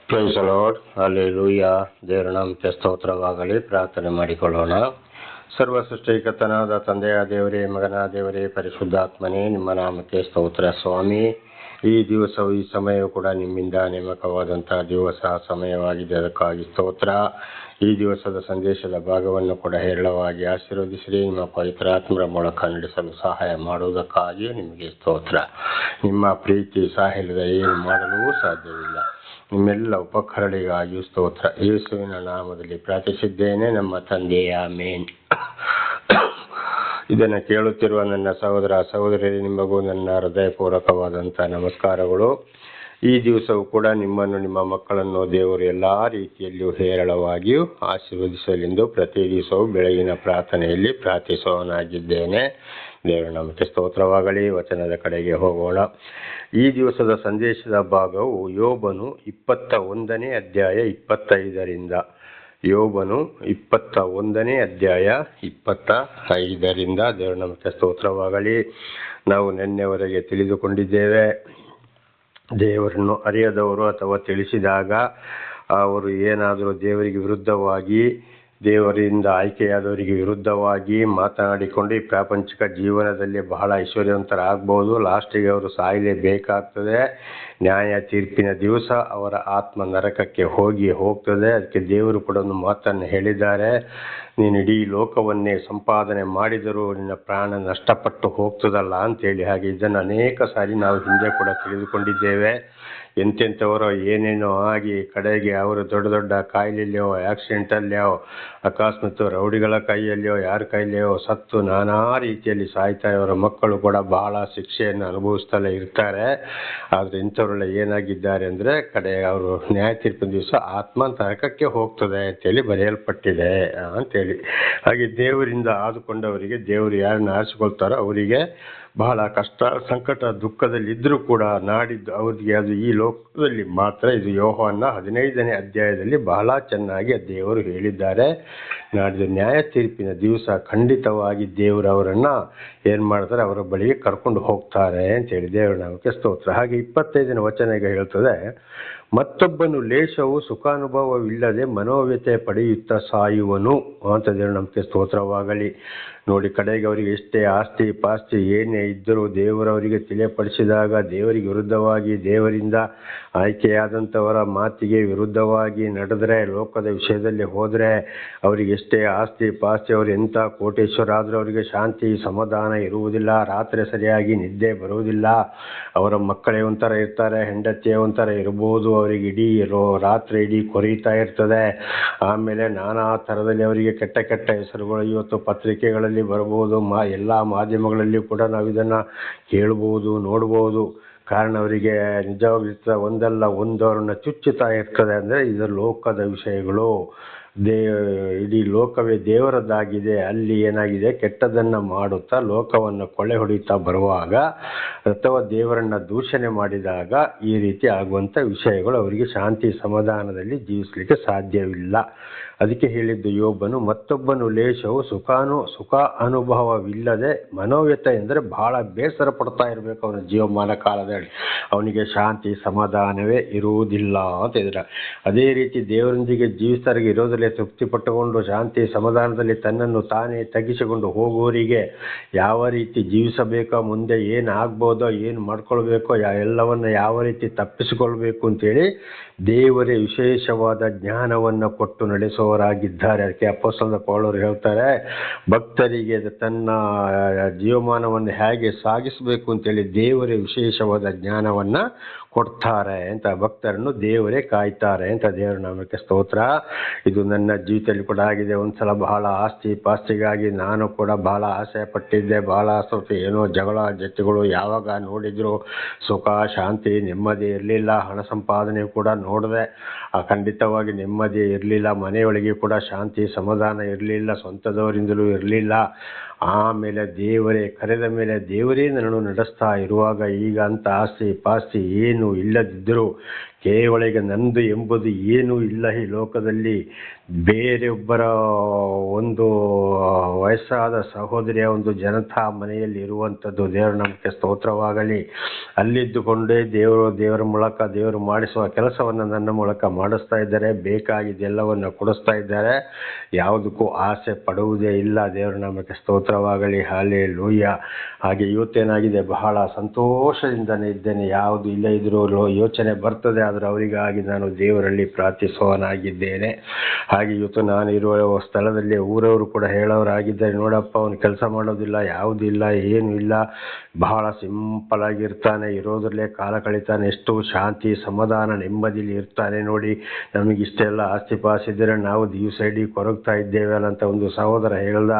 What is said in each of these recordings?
Price lord, hallelujah. ದೇವರ ನಾಮಕ್ಕೆ ಸ್ತೋತ್ರವಾಗಲಿ. ಪ್ರಾರ್ಥನೆ ಮಾಡಿಕೊಳ್ಳೋಣ. ಸರ್ವ ಸೃಷ್ಟಿಕರ್ತನಾದ ತಂದೆಯ ದೇವರೇ, ಮಗನ ದೇವರೇ, ಪರಿಶುದ್ಧಾತ್ಮನೇ, ನಿಮ್ಮ ನಾಮಕ್ಕೆ ಸ್ತೋತ್ರ ಸ್ವಾಮಿ. ಈ ದಿವಸವು ಈ ಸಮಯವು ಕೂಡ ನಿಮ್ಮಿಂದ ನೇಮಕವಾದಂತಹ ದಿವಸ ಸಮಯವಾಗಿದೆ. ಅದಕ್ಕಾಗಿ ಸ್ತೋತ್ರ. ಈ ದಿವಸದ ಸಂದೇಶದ ಭಾಗವನ್ನು ಕೂಡ ಹೇರಳವಾಗಿ ಆಶೀರ್ವದಿಸಿರಿ. ನಿಮ್ಮ ಪವಿತ್ರಾತ್ಮರ ಮೂಲಕ ನಡೆಸಲು ಸಹಾಯ ಮಾಡುವುದಕ್ಕಾಗಿ ನಿಮಗೆ ಸ್ತೋತ್ರ. ನಿಮ್ಮ ಪ್ರೀತಿ ಸಾಹಿಲ್ಯದ ಏನು ಮಾಡಲು ಸಾಧ್ಯವಿಲ್ಲ. ನಿಮ್ಮೆಲ್ಲ ಉಪಕರಣಗಳಿಗಾಗಿಯೂ ಸ್ತೋತ್ರ. ಯೇಸುವಿನ ನಾಮದಲ್ಲಿ ಪ್ರಾರ್ಥಿಸಿದ್ದೇನೆ, ನಮ್ಮ ತಂದೆಯ ಆಮೆನ್. ಇದನ್ನು ಕೇಳುತ್ತಿರುವ ನನ್ನ ಸಹೋದರ ಸಹೋದರಿಯರೇ, ನಿಮಗೂ ನನ್ನ ಹೃದಯಪೂರ್ವಕವಾದಂಥ ನಮಸ್ಕಾರಗಳು. ಈ ದಿವಸವೂ ಕೂಡ ನಿಮ್ಮನ್ನು, ನಿಮ್ಮ ಮಕ್ಕಳನ್ನು ದೇವರು ಎಲ್ಲ ರೀತಿಯಲ್ಲಿಯೂ ಹೇರಳವಾಗಿಯೂ ಆಶೀರ್ವದಿಸಲೆಂದು ಪ್ರತಿ ದಿವಸವೂ ಬೆಳಗಿನ ಪ್ರಾರ್ಥನೆಯಲ್ಲಿ ಪ್ರಾರ್ಥಿಸುವವನಾಗಿದ್ದೇನೆ. ದೇವರ ನಾಮಕ್ಕೆ ಸ್ತೋತ್ರವಾಗಲಿ. ವಚನದ ಕಡೆಗೆ ಹೋಗೋಣ. ಈ ದಿವಸದ ಸಂದೇಶದ ಭಾಗವು ಯೋಬನು 21ನೇ ಅಧ್ಯಾಯ 25ರಿಂದ. ಯೋಬನು 21ನೇ ಅಧ್ಯಾಯ 25ರಿಂದ. ದೇವರ ನಾಮಕ್ಕೆ ಸ್ತೋತ್ರವಾಗಲಿ. ನಾವು ನಿನ್ನೆವರೆಗೆ ತಿಳಿದುಕೊಂಡಿದ್ದೇವೆ, ದೇವರನ್ನು ಅರಿಯದವರು ಅಥವಾ ತಿಳಿಸಿದಾಗ ಅವರು ಏನಾದರೂ ದೇವರಿಗೆ ವಿರುದ್ಧವಾಗಿ, ದೇವರಿಂದ ಆಯ್ಕೆಯಾದವರಿಗೆ ವಿರುದ್ಧವಾಗಿ ಮಾತನಾಡಿಕೊಂಡು ಈ ಪ್ರಾಪಂಚಿಕ ಜೀವನದಲ್ಲಿ ಬಹಳ ಐಶ್ವರ್ಯವಂತರಾಗ್ಬೋದು. ಲಾಸ್ಟಿಗೆ ಅವರು ಸಾಯಲೇಬೇಕಾಗ್ತದೆ. ನ್ಯಾಯ ತೀರ್ಪಿನ ದಿವಸ ಅವರ ಆತ್ಮ ನರಕಕ್ಕೆ ಹೋಗ್ತದೆ. ಅದಕ್ಕೆ ದೇವರು ಕೂಡ ಒಂದು ಮಾತನ್ನು ಹೇಳಿದ್ದಾರೆ, ನೀನು ಇಡೀ ಲೋಕವನ್ನೇ ಸಂಪಾದನೆ ಮಾಡಿದರೂ ನಿನ್ನ ಪ್ರಾಣ ನಷ್ಟಪಟ್ಟು ಹೋಗ್ತದಲ್ಲ ಅಂತೇಳಿ. ಹಾಗೆ ಇದನ್ನು ಅನೇಕ ಸಾರಿ ನಾವು ಹಿಂದೆ ಕೂಡ ತಿಳಿದುಕೊಂಡಿದ್ದೇವೆ. ಎಂತೆಂಥವರೋ ಏನೇನೋ ಆಗಿ ಕಡೆಗೆ ಅವರು ದೊಡ್ಡ ದೊಡ್ಡ ಕಾಯಿಲೆಯೋ, ಆಕ್ಸಿಡೆಂಟಲ್ಲಿಯೋ, ಅಕಸ್ಮಾತ್ ರೌಡಿಗಳ ಕೈಯಲ್ಲಿಯೋ, ಯಾರ ಕೈಯಲ್ಲಿಯೋ ಸತ್ತು ನಾನಾ ರೀತಿಯಲ್ಲಿ ಸಾಯ್ತಾರೆ. ಅವರ ಮಕ್ಕಳು ಕೂಡ ಬಹಳ ಶಿಕ್ಷೆಯನ್ನು ಅನುಭವಿಸ್ತಲೇ ಇರ್ತಾರೆ. ಆದರೆ ಇಂಥವರೆಲ್ಲ ಏನಾಗಿದ್ದಾರೆ ಅಂದರೆ, ಕಡೆ ಅವರು ನ್ಯಾಯ ತೀರ್ಪಿನ ದಿವಸ ಆತ್ಮ ನರಕಕ್ಕೆ ಹೋಗ್ತದೆ ಅಂತೇಳಿ ಬರೆಯಲ್ಪಟ್ಟಿದೆ ಅಂತೇಳಿ. ಹಾಗೆ ದೇವರಿಂದ ಆದುಕೊಂಡವರಿಗೆ ದೇವರು ಯಾರನ್ನ ಆರಿಸಿಕೊಳ್ತಾರೋ ಅವರಿಗೆ ಬಹಳ ಕಷ್ಟ, ಸಂಕಟ, ದುಃಖದಲ್ಲಿದ್ದರೂ ಕೂಡ ನಾಡಿದ್ದು ಅವರಿಗೆ ಅದು ಈ ಲೋಕದಲ್ಲಿ ಮಾತ್ರ. ಇದು ಯೋಹಾನ 15ನೇ ಅಧ್ಯಾಯದಲ್ಲಿ ಬಹಳ ಚೆನ್ನಾಗಿ ದೇವರು ಹೇಳಿದ್ದಾರೆ. ನಾಡಿದ್ದು ನ್ಯಾಯ ತೀರ್ಪಿನ ದಿವಸ ಖಂಡಿತವಾಗಿ ದೇವರು ಅವರನ್ನು ಏನು ಮಾಡ್ತಾರೆ, ಅವರ ಬಳಿಗೆ ಕರ್ಕೊಂಡು ಹೋಗ್ತಾರೆ ಅಂತೇಳಿ. ದೇವರ ನಾಮಕ್ಕೆ ಸ್ತೋತ್ರ. ಹಾಗೆ 25ನೇ ವಚನ ಈಗ ಹೇಳ್ತದೆ, ಮತ್ತೊಬ್ಬನು ಲೇಷವು ಸುಖಾನುಭವವಿಲ್ಲದೆ ಮನೋವ್ಯತೆ ಪಡೆಯುತ್ತಾ ಸಾಯುವನು ಅಂತ. ದೇವರ ನಮಗೆ ಸ್ತೋತ್ರವಾಗಲಿ. ನೋಡಿ, ಕಡೆಗೆ ಅವರಿಗೆ ಎಷ್ಟೇ ಆಸ್ತಿ ಪಾಸ್ತಿ ಏನೇ ಇದ್ದರೂ ದೇವರವರಿಗೆ ತಿಳಿಯಪಡಿಸಿದಾಗ ದೇವರಿಗೆ ವಿರುದ್ಧವಾಗಿ, ದೇವರಿಂದ ಆಯ್ಕೆಯಾದಂಥವರ ಮಾತಿಗೆ ವಿರುದ್ಧವಾಗಿ ನಡೆದರೆ, ಲೋಕದ ವಿಷಯದಲ್ಲಿ ಹೋದರೆ, ಅವರಿಗೆ ಎಷ್ಟೇ ಆಸ್ತಿ ಪಾಸ್ತಿ, ಅವರು ಎಂಥ ಕೋಟೇಶ್ವರ ಆದರೂ ಅವರಿಗೆ ಶಾಂತಿ ಸಮಾಧಾನ ಇರುವುದಿಲ್ಲ. ರಾತ್ರಿ ಸರಿಯಾಗಿ ನಿದ್ದೆ ಬರುವುದಿಲ್ಲ. ಅವರ ಮಕ್ಕಳೇ ಒಂಥರ ಇರ್ತಾರೆ, ಹೆಂಡತಿಯೇ ಒಂಥರ ಇರ್ಬೋದು. ಅವರಿಗೆ ರಾತ್ರಿ ಇಡೀ ಕೊರೀತಾ ಇರ್ತದೆ. ಆಮೇಲೆ ನಾನಾ ಥರದಲ್ಲಿ ಅವರಿಗೆ ಕೆಟ್ಟ ಕೆಟ್ಟ ಹೆಸರುಗಳು ಇವತ್ತು ಪತ್ರಿಕೆಗಳಲ್ಲಿ ಬರ್ಬೋದು, ಎಲ್ಲ ಮಾಧ್ಯಮಗಳಲ್ಲಿ ಕೂಡ ನಾವು ಇದನ್ನು ಕೇಳ್ಬೋದು, ನೋಡ್ಬೋದು. ಕಾರಣ ಅವರಿಗೆ ನಿಜವಾಗ್ಲಿರ್ತದೆ, ಒಂದಲ್ಲ ಒಂದು ಅವ್ರನ್ನ ಚುಚ್ಚುತ್ತಾ ಇರ್ತದೆ. ಅಂದರೆ ಇದು ಲೋಕದ ವಿಷಯಗಳು. ಇಡೀ ಲೋಕವೇ ದೇವರದ್ದಾಗಿದೆ. ಅಲ್ಲಿ ಏನಾಗಿದೆ, ಕೆಟ್ಟದನ್ನು ಮಾಡುತ್ತಾ ಲೋಕವನ್ನು ಕೊಳ್ಳೆ ಹೊಡೆಯುತ್ತಾ ಬರುವಾಗ ಅಥವಾ ದೇವರನ್ನು ದೂಷಣೆ ಮಾಡಿದಾಗ ಈ ರೀತಿ ಆಗುವಂಥ ವಿಷಯಗಳು ಅವರಿಗೆ ಶಾಂತಿ ಸಮಾಧಾನದಲ್ಲಿ ಜೀವಿಸಲಿಕ್ಕೆ ಸಾಧ್ಯವಿಲ್ಲ. ಅದಕ್ಕೆ ಹೇಳಿದ್ದು ಯೋಬನು, ಮತ್ತೊಬ್ಬನು ಲೇಷವು ಸುಖ ಅನುಭವವಿಲ್ಲದೆ ಮನೋವ್ಯತೆ ಎಂದರೆ ಬಹಳ ಬೇಸರ ಪಡ್ತಾ ಇರಬೇಕು ಅವನ ಜೀವಮಾನ ಕಾಲದಲ್ಲಿ. ಅವನಿಗೆ ಶಾಂತಿ ಸಮಾಧಾನವೇ ಇರುವುದಿಲ್ಲ ಅಂತ ಇದ್ದಾರೆ. ಅದೇ ರೀತಿ ದೇವರೊಂದಿಗೆ ಜೀವಿಸ್ತಾರಿಗೆ ಇರೋದರಲ್ಲಿ ತೃಪ್ತಿ ಪಟ್ಟುಕೊಂಡು ಶಾಂತಿ ಸಮಾಧಾನದಲ್ಲಿ ತನ್ನನ್ನು ತಾನೇ ತಗ್ಗಿಸಿಕೊಂಡು ಹೋಗುವವರಿಗೆ ಯಾವ ರೀತಿ ಜೀವಿಸಬೇಕೋ, ಮುಂದೆ ಏನು ಆಗ್ಬೋದೋ, ಏನು ಮಾಡ್ಕೊಳ್ಬೇಕೋ, ಎಲ್ಲವನ್ನು ಯಾವ ರೀತಿ ತಪ್ಪಿಸಿಕೊಳ್ಬೇಕು ಅಂತೇಳಿ ದೇವರೇ ವಿಶೇಷವಾದ ಜ್ಞಾನವನ್ನು ಕೊಟ್ಟು ನಡೆಸುವವರಾಗಿದ್ದಾರೆ. ಅದಕ್ಕೆ ಅಪೊಸ್ತಲನಾದ ಪೌಲರು ಹೇಳ್ತಾರೆ, ಭಕ್ತರಿಗೆ ತನ್ನ ಜೀವಮಾನವನ್ನು ಹೇಗೆ ಸಾಗಿಸಬೇಕು ಅಂತೇಳಿ ದೇವರೇ ವಿಶೇಷವಾದ ಜ್ಞಾನವನ್ನು ಕೊಡ್ತಾರೆ ಅಂತ. ಭಕ್ತರನ್ನು ದೇವರೇ ಕಾಯ್ತಾರೆ ಅಂತ. ದೇವರ ನಾಮಕ್ಕೆ ಸ್ತೋತ್ರ. ಇದು ನನ್ನ ಜೀವಿತದಲ್ಲಿ ಕೂಡ ಆಗಿದೆ. ಒಂದ್ಸಲ ಬಹಳ ಆಸ್ತಿ ಪಾಸ್ತಿಗಾಗಿ ನಾನು ಕೂಡ ಬಹಳ ಆಸೆ ಪಟ್ಟಿದ್ದೆ. ಬಹಳ ಏನೋ ಜಗಳಗಳು, ಯಾವಾಗ ನೋಡಿದ್ರು ಸುಖ ಶಾಂತಿ ನೆಮ್ಮದಿ ಇರಲಿಲ್ಲ. ಹಣ ಸಂಪಾದನೆ ಕೂಡ ನೋಡಿದೆ, ಖಂಡಿತವಾಗಿ ನೆಮ್ಮದಿ ಇರಲಿಲ್ಲ. ಮನೆಯೊಳಗೆ ಕೂಡ ಶಾಂತಿ ಸಮಾಧಾನ ಇರಲಿಲ್ಲ, ಸ್ವಂತದವರಿಂದಲೂ ಇರಲಿಲ್ಲ. ಆಮೇಲೆ ದೇವರೇ ಕರೆದ ಮೇಲೆ ದೇವರೇ ನನ್ನನ್ನು ನಡೆಸ್ತಾ ಇರುವಾಗ ಈಗ ಅಂತ ಆಸ್ತಿ ಪಾಸ್ತಿ ಏನು ಇಲ್ಲದಿದ್ದರೂ ಕೇವಲ ಈಗ ನಂದು ಎಂಬುದು ಏನೂ ಇಲ್ಲ ಈ ಲೋಕದಲ್ಲಿ. ಬೇರೊಬ್ಬರ ಒಂದು ವಯಸ್ಸಾದ ಸಹೋದರಿಯ ಒಂದು ಜನತಾ ಮನೆಯಲ್ಲಿ ಇರುವಂಥದ್ದು. ದೇವರ ನಮಗೆ ಸ್ತೋತ್ರವಾಗಲಿ. ಅಲ್ಲಿದ್ದುಕೊಂಡೇ ದೇವರ ಮೂಲಕ ದೇವರು ಮಾಡಿಸುವ ಕೆಲಸವನ್ನು ನನ್ನ ಮೂಲಕ ಮಾಡಿಸ್ತಾ ಇದ್ದಾರೆ. ಬೇಕಾಗಿದ್ದೆಲ್ಲವನ್ನು ಕೊಡಿಸ್ತಾ ಇದ್ದಾರೆ. ಯಾವುದಕ್ಕೂ ಆಸೆ ಪಡುವುದೇ ಇಲ್ಲ. ದೇವರ ನಮಗೆ ಸ್ತೋತ್ರವಾಗಲಿ. ಹಲ್ಲೆಲೂಯಾ. ಹಾಗೆ ಇವತ್ತೇನಾಗಿದೆ, ಬಹಳ ಸಂತೋಷದಿಂದನೇ ಇದ್ದೇನೆ. ಯಾವುದು ಇಲ್ಲ ಇದ್ರೂ ಯೋಚನೆ ಬರ್ತದೆ, ಆದರೆ ಅವರಿಗಾಗಿ ನಾನು ದೇವರಲ್ಲಿ ಪ್ರಾರ್ಥಿಸುವವನಾಗಿದ್ದೇನೆ. ಹಾಗೆ ಇವತ್ತು ನಾನು ಇರುವ ಸ್ಥಳದಲ್ಲಿ ಊರವರು ಕೂಡ ಹೇಳೋರಾಗಿದ್ದಾರೆ, ನೋಡಪ್ಪ ಅವನು ಕೆಲಸ ಮಾಡೋದಿಲ್ಲ, ಯಾವುದಿಲ್ಲ, ಏನು ಇಲ್ಲ, ಬಹಳ ಸಿಂಪಲ್ ಆಗಿರ್ತಾನೆ, ಇರೋದ್ರಲ್ಲೇ ಕಾಲ ಕಳೀತಾನೆ, ಎಷ್ಟು ಶಾಂತಿ ಸಮಾಧಾನ ನೆಮ್ಮದಿಲಿ ಇರ್ತಾನೆ ನೋಡಿ. ನಮಗೆ ಇಷ್ಟೆಲ್ಲ ಆಸ್ತಿ ಪಾಸಿದ್ದರೆ ನಾವು ದಿವಸ ಇಡೀ ಕೊರಗ್ತಾ ಇದ್ದೇವೆ ಅಂತ ಒಂದು ಸಹೋದರ ಹೇಳ್ದ.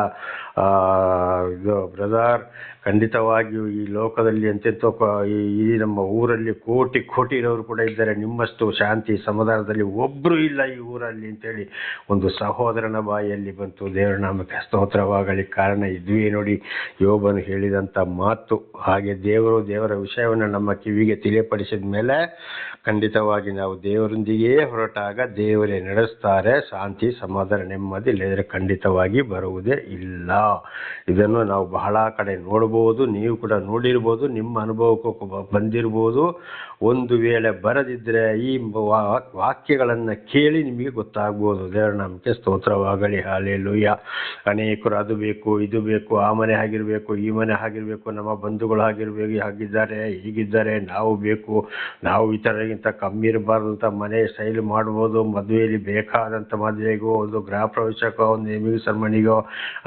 ಇದು ಬ್ರದರ್, ಖಂಡಿತವಾಗಿಯೂ ಈ ಲೋಕದಲ್ಲಿ ಎಂತೆಂಥ ಈ ನಮ್ಮ ಊರಲ್ಲಿ ಕೋಟಿ ಇರೋರು ಕೂಡ ಇದ್ದಾರೆ. ನಿಮ್ಮಷ್ಟು ಶಾಂತಿ ಸಮಾಧಾನದಲ್ಲಿ ಒಬ್ಬರು ಇಲ್ಲ ಈ ಊರಲ್ಲಿ ಅಂತೇಳಿ ಒಂದು ಸಹೋದರನ ಬಾಯಿಯಲ್ಲಿ ಬಂತು. ದೇವರ ನಾಮಕ್ಕೆ ಸ್ತೋತ್ರವಾಗಲಿ. ಕಾರಣ ಇದುವೇ ನೋಡಿ, ಯೋಬನು ಹೇಳಿದಂಥ ಮಾತು. ಹಾಗೆ ದೇವರ ವಿಷಯವನ್ನು ನಮ್ಮ ಕಿವಿಗೆ ತಿಳಿಯಪಡಿಸಿದ ಮೇಲೆ ಖಂಡಿತವಾಗಿ ನಾವು ದೇವರೊಂದಿಗೆ ಹೊರಟಾಗ ದೇವರೇ ನಡೆಸ್ತಾರೆ. ಶಾಂತಿ ಸಮಾಧಾನ ನೆಮ್ಮದಿ ಇಲ್ಲದ್ರೆ ಖಂಡಿತವಾಗಿ ಬರುವುದೇ ಇಲ್ಲ. ಇದನ್ನು ನಾವು ಬಹಳ ಕಡೆ ನೋಡ್ಬೋದು, ನೀವು ಕೂಡ ನೋಡಿರ್ಬೋದು, ನಿಮ್ಮ ಅನುಭವಕ್ಕೂ ಬಂದಿರ್ಬೋದು. ಒಂದು ವೇಳೆ ಬರದಿದ್ದರೆ ಈ ವಾಕ್ಯಗಳನ್ನು ಕೇಳಿ ನಿಮಗೆ ಗೊತ್ತಾಗ್ಬೋದು. ದೇವರ ನಾಮಕ್ಕೆ ಸ್ತೋತ್ರವಾಗಲಿ. ಹಲ್ಲೆಲೂಯಾ. ಅನೇಕರು ಅದು ಬೇಕು, ಇದು ಬೇಕು, ಆ ಮನೆ ಆಗಿರಬೇಕು, ಈ ಮನೆ ಆಗಿರಬೇಕು, ನಮ್ಮ ಬಂಧುಗಳು ಹಾಗಿದ್ದಾರೆ, ಹೀಗಿದ್ದಾರೆ, ನಾವು ಬೇಕು, ನಾವು ಈ ಥರಗಿಂತ ಕಮ್ಮಿ ಇರಬಾರ್ದು ಅಂತ ಮನೆ ಸ್ಟೈಲ್ ಮಾಡ್ಬೋದು. ಮದುವೆಯಲ್ಲಿ ಬೇಕಾದಂಥ ಮದುವೆಗೋ, ಒಂದು ಗೃಹ ಪ್ರವೇಶಕ್ಕೋ, ಒಂದು ನೇಮಿಂಗ್ ಸೆರೆಮನಿಗೋ,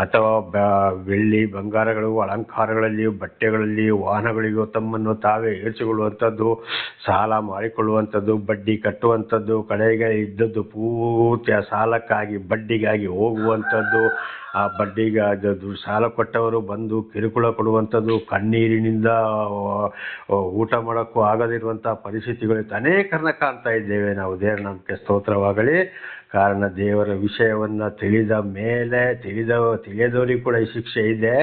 ಅಥವಾ ಬೆಳ್ಳಿ ಬಂಗಾರಗಳು, ಅಲಂಕಾರಗಳಲ್ಲಿಯೂ, ಬಟ್ಟೆಗಳಲ್ಲಿ, ವಾಹನಗಳಿಗೋ ತಮ್ಮನ್ನು ತಾವೇ ಏರಿಸಿಕೊಳ್ಳುವಂಥದ್ದು, ಸಾಲ ಮಾಡಿಕೊಳ್ಳುವಂಥದ್ದು, ಬಡ್ಡಿ ಕಟ್ಟುವಂಥದ್ದು, ಕಡೆಗೆ ಇದ್ದದ್ದು ಪೂರ್ತಿ ಆ ಸಾಲಕ್ಕಾಗಿ ಬಡ್ಡಿಗಾಗಿ ಹೋಗುವಂಥದ್ದು, ಆ ಬಡ್ಡಿಗೆ ಅದು ಸಾಲ ಕೊಟ್ಟವರು ಬಂದು ಕಿರುಕುಳ ಕೊಡುವಂಥದ್ದು, ಕಣ್ಣೀರಿನಿಂದ ಊಟ ಮಾಡೋಕ್ಕೂ ಆಗದಿರುವಂಥ ಪರಿಸ್ಥಿತಿಗಳು ಅನೇಕರನ್ನ ಕಾಣ್ತಾ ಇದ್ದೇವೆ ನಾವು. ದೇವರ ನಮಗೆ ಸ್ತೋತ್ರವಾಗಲಿ. ಕಾರಣ ದೇವರ ವಿಷಯವನ್ನು ತಿಳಿದ ಮೇಲೆ ತಿಳಿಯದವರಿಗೆ ಕೂಡ ಈ ಶಿಕ್ಷೆ ಇದೆ.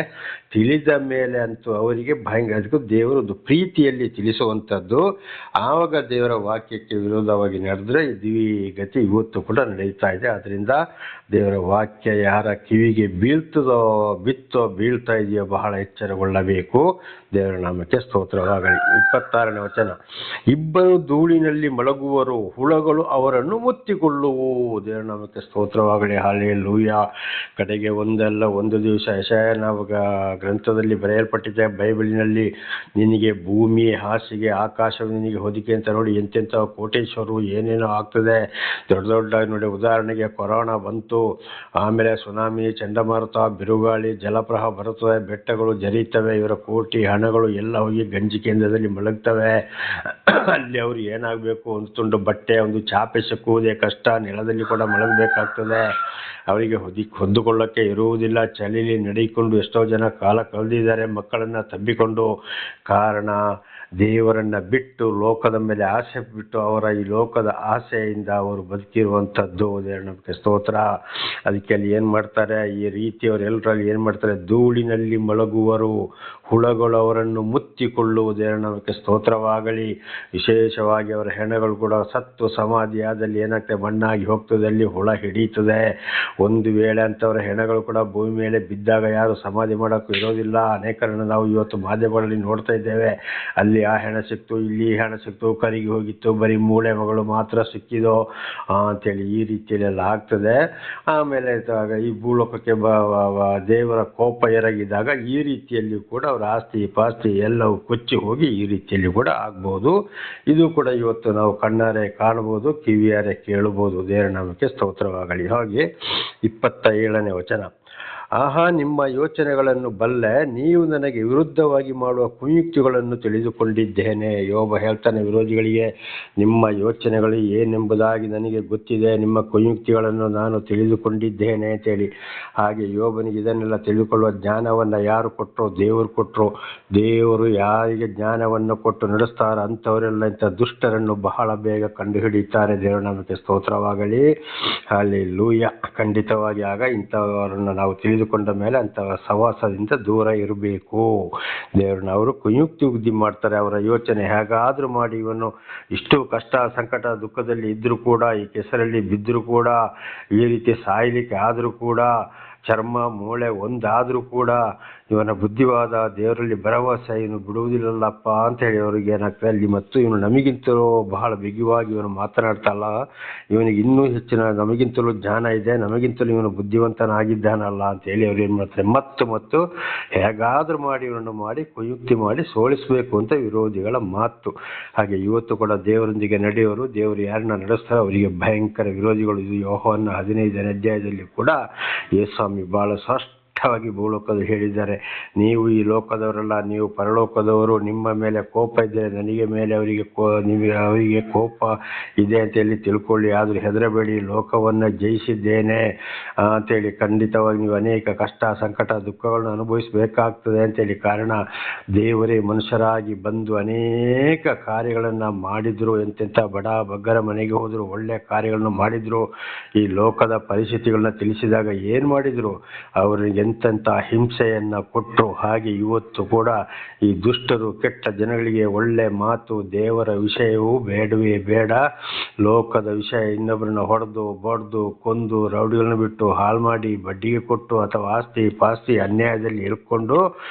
ತಿಳಿದ ಮೇಲೆ ಅಂತೂ ಅವರಿಗೆ ಅದಕ್ಕೂ ದೇವರದ್ದು ಪ್ರೀತಿಯಲ್ಲಿ ತಿಳಿಸುವಂಥದ್ದು. ಆವಾಗ ದೇವರ ವಾಕ್ಯಕ್ಕೆ ವಿರೋಧವಾಗಿ ನಡೆದ್ರೆ ಗತಿ ಇವತ್ತು ಕೂಡ ನಡೀತಾ ಇದೆ. ಅದರಿಂದ ದೇವರ ವಾಕ್ಯ ಯಾರ ಕಿವಿಗೆ ಬೀಳ್ತಾ ಇದೆಯೋ ಬಹಳ ಎಚ್ಚರಗೊಳ್ಳಬೇಕು. ದೇವರ ನಾಮಕ್ಕೆ ಸ್ತೋತ್ರವಾಗಲಿ. 26ನೇ ವಚನ. ಇಬ್ಬರು ಧೂಳಿನಲ್ಲಿ ಮಲಗುವರು, ಹುಳಗಳು ಅವರನ್ನು ಮುತ್ತಿಕೊಳ್ಳುವು. ದೇವರ ನಾಮಕ್ಕೆ ಸ್ತೋತ್ರವಾಗಲಿ. ಹಲ್ಲೆಲೂಯಾ. ಕಡೆಗೆ ಒಂದಲ್ಲ ಒಂದು ದಿವಸ ಯೆಶಾಯನ ಗ್ರಂಥದಲ್ಲಿ ಬರೆಯಲ್ಪಟ್ಟಿದೆ, ಬೈಬಲಿನಲ್ಲಿ, ನಿನಗೆ ಭೂಮಿ ಹಾಸಿಗೆ, ಆಕಾಶವು ನಿನಗೆ ಹೊದಿಕೆ ಅಂತ ನೋಡಿ. ಎಂತೆಂಥ ಕೋಟೇಶ್ವರು ಏನೇನೋ ಆಗ್ತದೆ ದೊಡ್ಡ ನೋಡಿ. ಉದಾಹರಣೆಗೆ ಕೊರೋನಾ ಬಂತು, ಆಮೇಲೆ ಸುನಾಮಿ, ಚಂಡಮಾರುತ, ಬಿರುಗಾಳಿ, ಜಲಪ್ರವಾಹ ಬರುತ್ತದೆ, ಬೆಟ್ಟಗಳು ಜರೀತವೆ, ಇವರ ಕೋಟಿ ಹಣಗಳು ಎಲ್ಲ ಹೋಗಿ ಗಂಜಿ ಕೇಂದ್ರದಲ್ಲಿ ಮಲಗ್ತವೆ. ಅಲ್ಲಿ ಅವ್ರು ಏನಾಗಬೇಕು, ಒಂದು ತುಂಡು ಬಟ್ಟೆ, ಒಂದು ಚಾಪೆ ಸಿಕ್ಕುವುದೇ ಕಷ್ಟ, ನೆಲದಲ್ಲಿ ಕೂಡ ಮಲಗಬೇಕಾಗ್ತದೆ. ಅವರಿಗೆ ಹೊದ್ದುಕೊಳ್ಳೋಕ್ಕೆ ಇರುವುದಿಲ್ಲ. ಚಳಿಲಿ ನಡಿಕೊಂಡು ಎಷ್ಟೋ ಜನ ಕಾಲ ಕಳೆದಿದ್ದಾರೆ, ಮಕ್ಕಳನ್ನು ತಬ್ಬಿಕೊಂಡು. ಕಾರಣ ದೇವರನ್ನು ಬಿಟ್ಟು ಲೋಕದ ಮೇಲೆ ಆಸೆ ಬಿಟ್ಟು ಅವರ ಈ ಲೋಕದ ಆಸೆಯಿಂದ ಅವರು ಬದುಕಿರುವಂಥದ್ದು. ದೇವರ ನಮಗೆ ಸ್ತೋತ್ರ. ಅದಕ್ಕೆ ಅಲ್ಲಿ ಏನು ಮಾಡ್ತಾರೆ, ಈ ರೀತಿ ಅವರೆಲ್ಲರಲ್ಲಿ ಏನು ಮಾಡ್ತಾರೆ, ಧೂಳಿನಲ್ಲಿ ಮಲಗುವರು, ಹುಳಗಳು ಅವರನ್ನು ಮುತ್ತಿಕೊಳ್ಳುವುದು. ದೇವರ ನಮಗೆ ಸ್ತೋತ್ರವಾಗಲಿ. ವಿಶೇಷವಾಗಿ ಅವರ ಹೆಣಗಳು ಕೂಡ ಸತ್ತು ಸಮಾಧಿಯಾದಲ್ಲಿ ಏನಾಗ್ತದೆ, ಮಣ್ಣಾಗಿ ಹೋಗ್ತದೆ, ಅಲ್ಲಿ ಹುಳ ಹಿಡಿಯುತ್ತದೆ. ಒಂದು ವೇಳೆ ಅಂಥವರ ಹೆಣಗಳು ಕೂಡ ಭೂಮಿ ಮೇಲೆ ಬಿದ್ದಾಗ ಯಾರು ಸಮಾಧಿ ಮಾಡೋಕ್ಕೂ ಇರೋದಿಲ್ಲ. ಅನೇಕರನ್ನು ನಾವು ಇವತ್ತು ಮಾಧ್ಯಮಗಳಲ್ಲಿ ನೋಡ್ತಾ ಇದ್ದೇವೆ. ಅಲ್ಲಿ ಆ ಹೆಣ ಸಿಕ್ತು, ಇಲ್ಲಿ ಹೆಣ ಸಿಕ್ತು, ಕರಿಗೆ ಹೋಗಿತ್ತು, ಬರೀ ಮೂಳೆ ಮಗಳು ಮಾತ್ರ ಸಿಕ್ಕಿದೋ ಅಂತೇಳಿ ಈ ರೀತಿಯಲ್ಲೆಲ್ಲ ಆಗ್ತದೆ. ಆಮೇಲೆ ಈ ಭೂಲೋಕಕ್ಕೆ ದೇವರ ಕೋಪ ಎರಗಿದಾಗ ಈ ರೀತಿಯಲ್ಲಿ ಕೂಡ ಅವರ ಆಸ್ತಿ ಪಾಸ್ತಿ ಎಲ್ಲವೂ ಕೊಚ್ಚಿ ಹೋಗಿ ಈ ರೀತಿಯಲ್ಲಿ ಕೂಡ ಆಗ್ಬೋದು. ಇದು ಕೂಡ ಇವತ್ತು ನಾವು ಕಣ್ಣಾರೆ ಕಾಣಬಹುದು, ಕಿವಿಯಾರೆ ಕೇಳಬಹುದು. ದೇವರ ನಾಮಕ್ಕೆ ಸ್ತೋತ್ರವಾಗಲಿ. ಹಾಗೆ 27ನೇ ವಚನ. ಆಹಾ, ನಿಮ್ಮ ಯೋಚನೆಗಳನ್ನು ಬಲ್ಲೆ, ನೀವು ನನಗೆ ವಿರುದ್ಧವಾಗಿ ಮಾಡುವ ಕುಯುಕ್ತಿಗಳನ್ನು ತಿಳಿದುಕೊಂಡಿದ್ದೇನೆ. ಯೋಬ ಹೇಳ್ತಾನೆ ವಿರೋಧಿಗಳಿಗೆ, ನಿಮ್ಮ ಯೋಚನೆಗಳು ಏನೆಂಬುದಾಗಿ ನನಗೆ ಗೊತ್ತಿದೆ, ನಿಮ್ಮ ಕುಯುಕ್ತಿಗಳನ್ನು ನಾನು ತಿಳಿದುಕೊಂಡಿದ್ದೇನೆ ಅಂತೇಳಿ. ಹಾಗೆ ಯೋಬನಿಗೆ ಇದನ್ನೆಲ್ಲ ತಿಳಿದುಕೊಳ್ಳುವ ಜ್ಞಾನವನ್ನು ಯಾರು ಕೊಟ್ಟರು? ದೇವರು ಕೊಟ್ಟರು. ದೇವರು ಯಾರಿಗೆ ಜ್ಞಾನವನ್ನು ಕೊಟ್ಟು ನಡೆಸ್ತಾರೆ ಅಂಥವರೆಲ್ಲ ಇಂಥ ದುಷ್ಟರನ್ನು ಬಹಳ ಬೇಗ ಕಂಡುಹಿಡಿಯುತ್ತಾರೆ. ದೇವರ ನಾಮಕ್ಕೆ ಸ್ತೋತ್ರವಾಗಲಿ. ಹಲ್ಲೆಲೂಯಾ. ಖಂಡಿತವಾಗಿ ಆಗ ಇಂಥವರನ್ನು ನಾವು ತಿಳಿದು ತಿಳಿದುಕೊಂಡ ಮೇಲೆ ಅಂತಹ ಸವಾಸದಿಂದ ದೂರ ಇರಬೇಕು. ದೇವರನ್ನ ಅವರು ಕುಯುಕ್ತಿ ಬುದ್ಧಿ ಮಾಡ್ತಾರೆ. ಅವರ ಯೋಚನೆ ಹೇಗಾದ್ರೂ ಮಾಡಿ ಇವನು ಇಷ್ಟು ಕಷ್ಟ ಸಂಕಟ ದುಃಖದಲ್ಲಿ ಇದ್ರೂ ಕೂಡ, ಈ ಕೆಸರಲ್ಲಿ ಬಿದ್ದರೂ ಕೂಡ, ಈ ರೀತಿ ಸಾಯ್ಲಿಕ್ಕೆ ಆದರೂ ಕೂಡ, ಚರ್ಮ ಮೂಳೆ ಒಂದಾದರೂ ಕೂಡ ಇವನ ಬುದ್ಧಿವಾದ ದೇವರಲ್ಲಿ ಭರವಸೆ ಇವನು ಬಿಡುವುದಿಲ್ಲಲ್ಲಪ್ಪ ಅಂತ ಹೇಳಿ ಅವ್ರಿಗೆ ಏನಾಗ್ತದೆ ಅಲ್ಲಿ. ಮತ್ತು ಇವನು ನಮಗಿಂತಲೂ ಬಹಳ ಬಿಗಿವಾಗಿ ಇವನು ಮಾತನಾಡ್ತಲ್ಲ, ಇವನಿಗೆ ಇನ್ನೂ ಹೆಚ್ಚಿನ ನಮಗಿಂತಲೂ ಜ್ಞಾನ ಇದೆ, ನಮಗಿಂತಲೂ ಇವನು ಬುದ್ಧಿವಂತನಾಗಿದ್ದಾನಲ್ಲ ಅಂತ ಹೇಳಿ ಅವ್ರು ಏನು ಮಾಡ್ತಾರೆ, ಮತ್ತು ಹೇಗಾದ್ರೂ ಮಾಡಿ ಇವನನ್ನು ಮಾಡಿ ಕುಯುಕ್ತಿ ಮಾಡಿ ಸೋಲಿಸಬೇಕು ಅಂತ ವಿರೋಧಿಗಳ ಮಾತು. ಹಾಗೆ ಇವತ್ತು ಕೂಡ ದೇವರೊಂದಿಗೆ ನಡೆಯೋರು, ದೇವರು ಯಾರನ್ನ ನಡೆಸ್ತಾರೆ ಅವರಿಗೆ ಭಯಂಕರ ವಿರೋಧಿಗಳು. ಇದು ಯೋಹಾನ 15ನೇ ಅಧ್ಯಾಯದಲ್ಲಿ ಕೂಡ ಯೇಸು ಬಹಳ ಸ್ಪಷ್ಟವಾಗಿ ಭೂಲೋಕದಲ್ಲಿ ಹೇಳಿದ್ದಾರೆ, ನೀವು ಈ ಲೋಕದವರಲ್ಲ, ನೀವು ಪರಲೋಕದವರು, ನಿಮ್ಮ ಮೇಲೆ ಕೋಪ ಇದೆ, ನನಗೆ ಮೇಲೆ ಅವರಿಗೆ ಕೋಪ ಇದೆ ಅಂತೇಳಿ ತಿಳ್ಕೊಳ್ಳಿ, ಆದರೂ ಹೆದರಬೇಡಿ, ಲೋಕವನ್ನು ಜಯಿಸಿದ್ದೇನೆ ಅಂತೇಳಿ. ಖಂಡಿತವಾಗಿ ನೀವು ಅನೇಕ ಕಷ್ಟ ಸಂಕಟ ದುಃಖಗಳನ್ನು ಅನುಭವಿಸಬೇಕಾಗ್ತದೆ ಅಂತೇಳಿ. ಕಾರಣ ದೇವರೇ ಮನುಷ್ಯರಾಗಿ ಬಂದು ಅನೇಕ ಕಾರ್ಯಗಳನ್ನು ಮಾಡಿದ್ರು. ಎಂತೆಂಥ ಬಡ ಬಗ್ಗರ ಮನೆಗೆ ಹೋದರು, ಒಳ್ಳೆಯ ಕಾರ್ಯಗಳನ್ನು ಮಾಡಿದ್ರು. ಈ ಲೋಕದ ಪರಿಸ್ಥಿತಿಗಳನ್ನ ತಿಳಿಸಿದಾಗ ಏನು ಮಾಡಿದ್ರು, ಅವರಿಗೆ ಎಂತೆಂಥ ಹಿಂಸೆಯನ್ನು ಕೊಟ್ಟರು. ಹಾಗೆ ಇವತ್ತು ಕೂಡ ಈ ದುಷ್ಟರು ಕೆಟ್ಟ ಜನಗಳಿಗೆ ಒಳ್ಳೆ ಮಾತು, ದೇವರ ವಿಷಯವೂ ಬೇಡವೇ ಬೇಡ, ಲೋಕದ ವಿಷಯ, ಇನ್ನೊಬ್ಬರನ್ನ ಹೊಡೆದು ಬಡ್ದು ಕೊಂದು ರೌಡಿಗಳನ್ನ ಬಿಟ್ಟು ಹಾಳು ಮಾಡಿ ಬಡ್ಡಿಗೆ ಕೊಟ್ಟು ಅಥವಾ ಆಸ್ತಿ ಪಾಸ್ತಿ ಅನ್ಯಾಯದಲ್ಲಿ ಇಳ್ಕೊಂಡು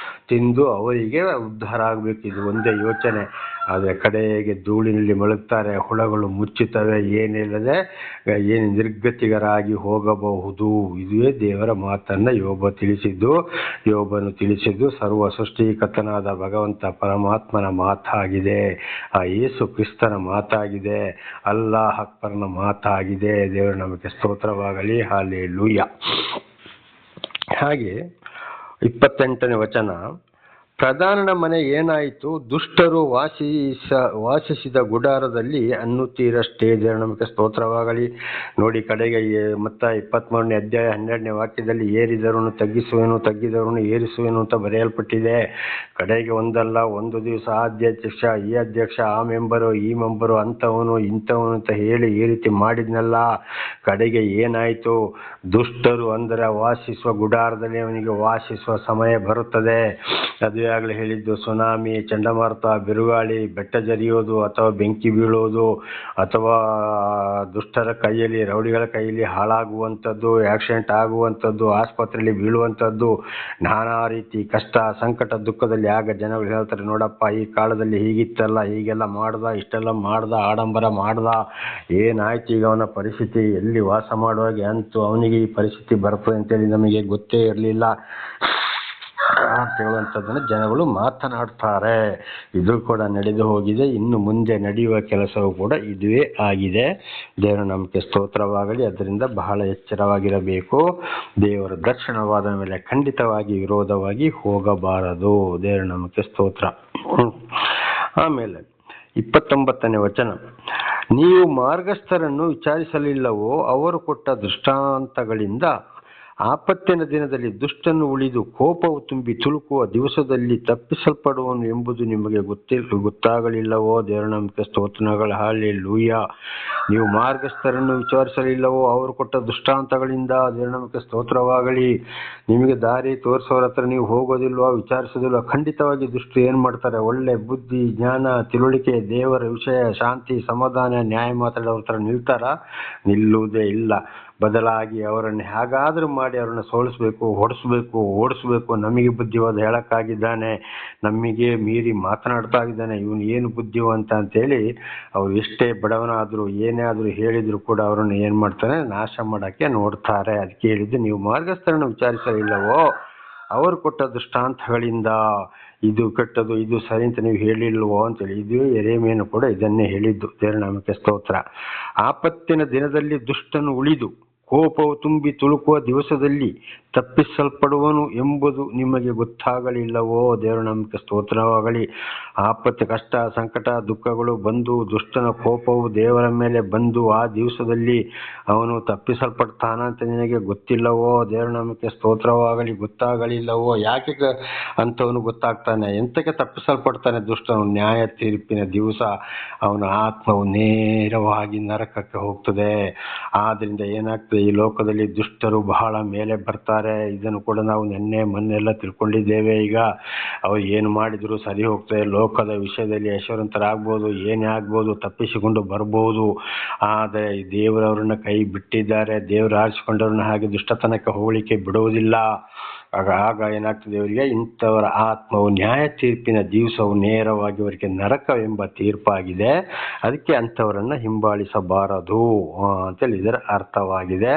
ತಿಂದು ಅವರಿಗೆ ಉದ್ಧಾರ ಆಗಬೇಕು, ಇದು ಒಂದೇ ಯೋಚನೆ. ಆದರೆ ಕಡೆಗೆ ಧೂಳಿನಲ್ಲಿ ಮಲಗ್ತಾರೆ, ಹುಳಗಳು ಮುಚ್ಚುತ್ತವೆ, ಏನಿಲ್ಲದೆ ಏನು ನಿರ್ಗತಿಗರಾಗಿ ಹೋಗಬಹುದು. ಇದುವೇ ದೇವರ ಮಾತನ್ನು ಯೋಬನು ತಿಳಿಸಿದ್ದು ಸರ್ವ ಸೃಷ್ಟಿಕರ್ತನಾದ ಭಗವಂತ ಪರಮಾತ್ಮನ ಮಾತಾಗಿದೆ, ಆ ಯೇಸು ಕ್ರಿಸ್ತನ ಮಾತಾಗಿದೆ, ಅಲ್ಲಾಹ್ ಅಕ್ಬರ್ನ ಮಾತಾಗಿದೆ. ದೇವರು ನಮಗೆ ಸ್ತೋತ್ರವಾಗಲಿ, ಹಲ್ಲೆಲೂಯಾ. ಹಾಗೆ 28ನೇ ವಚನ, ಪ್ರಧಾನನ ಮನೆ ಏನಾಯಿತು, ದುಷ್ಟರು ವಾಸಿಸಿದ ಗುಡಾರದಲ್ಲಿ ಅನ್ನುತ್ತೀರಷ್ಟೇ. ದೇವರು ನಮಗೆ ಸ್ತೋತ್ರವಾಗಲಿ. ನೋಡಿ ಕಡೆಗೆ ಮತ್ತೆ 23ನೇ ಅಧ್ಯಾಯ 12ನೇ ವಾಕ್ಯದಲ್ಲಿ ಏರಿದವರನ್ನು ತಗ್ಗಿಸುವೆನು, ತಗ್ಗಿದವರನ್ನು ಏರಿಸುವೆನು ಅಂತ ಬರೆಯಲ್ಪಟ್ಟಿದೆ. ಕಡೆಗೆ ಒಂದಲ್ಲ ಒಂದು ದಿವಸ ಆ ಅಧ್ಯಕ್ಷ ಈ ಅಧ್ಯಕ್ಷ, ಆ ಮೆಂಬರು ಈ ಮೆಂಬರು, ಅಂಥವನು ಇಂಥವನು ಅಂತ ಹೇಳಿ ಈ ರೀತಿ ಮಾಡಿದ್ನಲ್ಲ. ಕಡೆಗೆ ಏನಾಯಿತು, ದುಷ್ಟರು ಅಂದರೆ ವಾಸಿಸುವ ಗುಡಾರದಲ್ಲಿ ಅವನಿಗೆ ವಾಸಿಸುವ ಸಮಯ ಬರುತ್ತದೆ. ಅದು ಆಗಲೇ ಹೇಳಿದ್ದು, ಸುನಾಮಿ, ಚಂಡಮಾರುತ, ಬಿರುಗಾಳಿ, ಬೆಟ್ಟ ಜರಿಯೋದು ಅಥವಾ ಬೆಂಕಿ ಬೀಳೋದು ಅಥವಾ ದುಷ್ಟರ ಕೈಯಲ್ಲಿ ರೌಡಿಗಳ ಕೈಯಲ್ಲಿ ಹಾಳಾಗುವಂಥದ್ದು, ಆಕ್ಸಿಡೆಂಟ್ ಆಗುವಂಥದ್ದು, ಆಸ್ಪತ್ರೆಯಲ್ಲಿ ಬೀಳುವಂಥದ್ದು, ನಾನಾ ರೀತಿ ಕಷ್ಟ ಸಂಕಟ ದುಃಖದಲ್ಲಿ. ಆಗ ಜನಗಳು ಹೇಳ್ತಾರೆ, ನೋಡಪ್ಪ ಈ ಕಾಲದಲ್ಲಿ ಹೀಗಿತ್ತಲ್ಲ, ಹೀಗೆಲ್ಲ ಮಾಡ್ದ, ಇಷ್ಟೆಲ್ಲ ಮಾಡ್ದ, ಆಡಂಬರ ಮಾಡ್ದ, ಏನಾಯ್ತು ಈಗ ಅವನ ಪರಿಸ್ಥಿತಿ, ಎಲ್ಲಿ ವಾಸ ಮಾಡುವಾಗೆ ಅಂತೂ ಅವನಿಗೆ ಈ ಪರಿಸ್ಥಿತಿ ಬರ್ತದೆ ಅಂತೇಳಿ ನಮಗೆ ಗೊತ್ತೇ ಇರಲಿಲ್ಲ ಅಂತ ಹೇಳುವಂಥದ್ದನ್ನು ಜನಗಳು ಮಾತನಾಡ್ತಾರೆ. ಇದು ಕೂಡ ನಡೆದು ಹೋಗಿದೆ, ಇನ್ನು ಮುಂದೆ ನಡೆಯುವ ಕೆಲಸವೂ ಕೂಡ ಇದುವೇ ಆಗಿದೆ. ದೇವರ ನಮಗೆ ಸ್ತೋತ್ರವಾಗಲಿ. ಅದರಿಂದ ಬಹಳ ಎಚ್ಚರವಾಗಿರಬೇಕು. ದೇವರ ದರ್ಶನವಾದ ಮೇಲೆ ಖಂಡಿತವಾಗಿ ವಿರೋಧವಾಗಿ ಹೋಗಬಾರದು. ದೇವರ ನಮಗೆ ಸ್ತೋತ್ರ. ಆಮೇಲೆ 29ನೇ ವಚನ, ನೀವು ಮಾರ್ಗಸ್ಥರನ್ನು ವಿಚಾರಿಸಲಿಲ್ಲವೋ, ಅವರು ಕೊಟ್ಟ ದೃಷ್ಟಾಂತಗಳಿಂದ ಆಪತ್ತಿನ ದಿನದಲ್ಲಿ ದುಷ್ಟನ್ನು ಉಳಿದು ಕೋಪವು ತುಂಬಿ ತುಳುಕುವ ದಿವಸದಲ್ಲಿ ತಪ್ಪಿಸಲ್ಪಡುವನು ಎಂಬುದು ನಿಮಗೆ ಗೊತ್ತಾಗಲಿಲ್ಲವೋ. ದೇವರ ನಮಗೆ ಸ್ತೋತ್ರಗಳು, ಹಲ್ಲೆಲೂಯಾ. ನೀವು ಮಾರ್ಗಸ್ಥರನ್ನು ವಿಚಾರಿಸಲಿಲ್ಲವೋ, ಅವರು ಕೊಟ್ಟ ದೃಷ್ಟಾಂತಗಳಿಂದ. ದೇವರ ನಮಗೆ ಸ್ತೋತ್ರವಾಗಲಿ. ನಿಮಗೆ ದಾರಿ ತೋರಿಸೋರ ಹತ್ರ ನೀವು ಹೋಗೋದಿಲ್ವಾ, ವಿಚಾರಿಸೋದಿಲ್ವ? ಖಂಡಿತವಾಗಿ ದುಷ್ಟರು ಏನು ಮಾಡ್ತಾರೆ, ಒಳ್ಳೆ ಬುದ್ಧಿ ಜ್ಞಾನ ತಿಳುವಳಿಕೆ ದೇವರ ವಿಷಯ ಶಾಂತಿ ಸಮಾಧಾನ ನ್ಯಾಯ ಮಾತಾಡೋರ ಹತ್ರ ನಿಲ್ತಾರ? ನಿಲ್ಲುವುದೇ ಇಲ್ಲ. ಬದಲಾಗಿ ಅವರನ್ನು ಹೇಗಾದರೂ ಮಾಡಿ ಅವರನ್ನು ಸೋಲಿಸಬೇಕು, ಹೊಡೆಸಬೇಕು, ಓಡಿಸ್ಬೇಕು. ನಮಗೆ ಬುದ್ಧಿವಾದ ಹೇಳಕ್ಕಾಗಿದ್ದಾನೆ, ನಮಗೆ ಮೀರಿ ಮಾತನಾಡ್ತಾ ಇದ್ದಾನೆ, ಇವನು ಏನು ಬುದ್ಧಿವಂತ ಅಂತೇಳಿ ಅವ್ರು ಎಷ್ಟೇ ಬಡವನಾದರೂ ಏನೇ ಆದರೂ ಹೇಳಿದ್ರು ಕೂಡ ಅವರನ್ನು ಏನು ಮಾಡ್ತಾರೆ, ನಾಶ ಮಾಡೋಕ್ಕೆ ನೋಡ್ತಾರೆ. ಅದಕ್ಕೆ ಹೇಳಿದ್ದು, ನೀವು ಮಾರ್ಗಸ್ಥರನ್ನು ವಿಚಾರಿಸಲಿಲ್ಲವೋ, ಅವರು ಕೊಟ್ಟ ದೃಷ್ಟಾಂತಗಳಿಂದ ಇದು ಕೆಟ್ಟದು ಇದು ಸರಿ ಅಂತ ನೀವು ಹೇಳಿಲ್ವೋ ಅಂತೇಳಿ. ಇದು ಯೆರೆಮೀಯನು ಕೂಡ ಇದನ್ನೇ ಹೇಳಿದ್ದು. ದೇವರ ನಾಮಕ್ಕೆ ಸ್ತೋತ್ರ. ಆಪತ್ತಿನ ದಿನದಲ್ಲಿ ದುಷ್ಟನು ಉಳಿದು ಕೋಪವು ತುಂಬಿ ತುಳುಕುವ ದಿವಸದಲ್ಲಿ ತಪ್ಪಿಸಲ್ಪಡುವನು ಎಂಬುದು ನಿಮಗೆ ಗೊತ್ತಾಗಲಿಲ್ಲವೋ. ದೇವರ ನಮಗೆ ಸ್ತೋತ್ರವಾಗಲಿ. ಆಪತ್ತು ಕಷ್ಟ ಸಂಕಟ ದುಃಖಗಳು ಬಂದು ದುಷ್ಟನ ಕೋಪವು ದೇವರ ಮೇಲೆ ಬಂದು ಆ ದಿವಸದಲ್ಲಿ ಅವನು ತಪ್ಪಿಸಲ್ಪಡ್ತಾನಂತ ನಿನಗೆ ಗೊತ್ತಿಲ್ಲವೋ. ದೇವರ ನಮಗೆ ಸ್ತೋತ್ರವಾಗಲಿ. ಗೊತ್ತಾಗಲಿಲ್ಲವೋ? ಯಾಕೆ ಅಂಥವನು ಗೊತ್ತಾಗ್ತಾನೆ? ಎಂತಕ್ಕೆ ತಪ್ಪಿಸಲ್ಪಡ್ತಾನೆ ದುಷ್ಟನು? ನ್ಯಾಯ ತೀರ್ಪಿನ ದಿವಸ ಅವನ ಆತ್ಮವು ನೇರವಾಗಿ ನರಕಕ್ಕೆ ಹೋಗ್ತದೆ. ಆದ್ರಿಂದ ಏನಾಗ್ತದೆ, ಈ ಲೋಕದಲ್ಲಿ ದುಷ್ಟರು ಬಹಳ ಮೇಲೆ ಬರ್ತಾರೆ. ಇದನ್ನು ಕೂಡ ನಾವು ಮೊನ್ನೆಲ್ಲ ತಿಳ್ಕೊಂಡಿದ್ದೇವೆ. ಈಗ ಅವ್ರು ಏನು ಮಾಡಿದ್ರು ಸರಿ ಹೋಗ್ತದೆ. ಲೋಕದ ವಿಷಯದಲ್ಲಿ ಐಶ್ವರ್ಯವಂತರಾಗ್ಬೋದು, ಏನೇ ಆಗ್ಬೋದು, ತಪ್ಪಿಸಿಕೊಂಡು ಬರ್ಬೋದು. ಆದರೆ ದೇವರವ್ರನ್ನ ಕೈ ಬಿಟ್ಟಿದ್ದಾರೆ. ದೇವರು ಆರಿಸಿಕೊಂಡವ್ರನ್ನ ಹಾಗೆ ದುಷ್ಟತನಕ್ಕೆ ಹೋಗಲಿಕ್ಕೆ ಬಿಡುವುದಿಲ್ಲ. ಆಗ ಏನಾಗ್ತದೆ, ಅವರಿಗೆ ಇಂಥವರ ಆತ್ಮವು ನ್ಯಾಯ ತೀರ್ಪಿನ ದಿವಸವು ನೇರವಾಗಿ ಅವರಿಗೆ ನರಕವೆಂಬ ತೀರ್ಪಾಗಿದೆ. ಅದಕ್ಕೆ ಅಂಥವರನ್ನು ಹಿಂಬಾಲಿಸಬಾರದು ಅಂತೇಳಿ ಇದರ ಅರ್ಥವಾಗಿದೆ.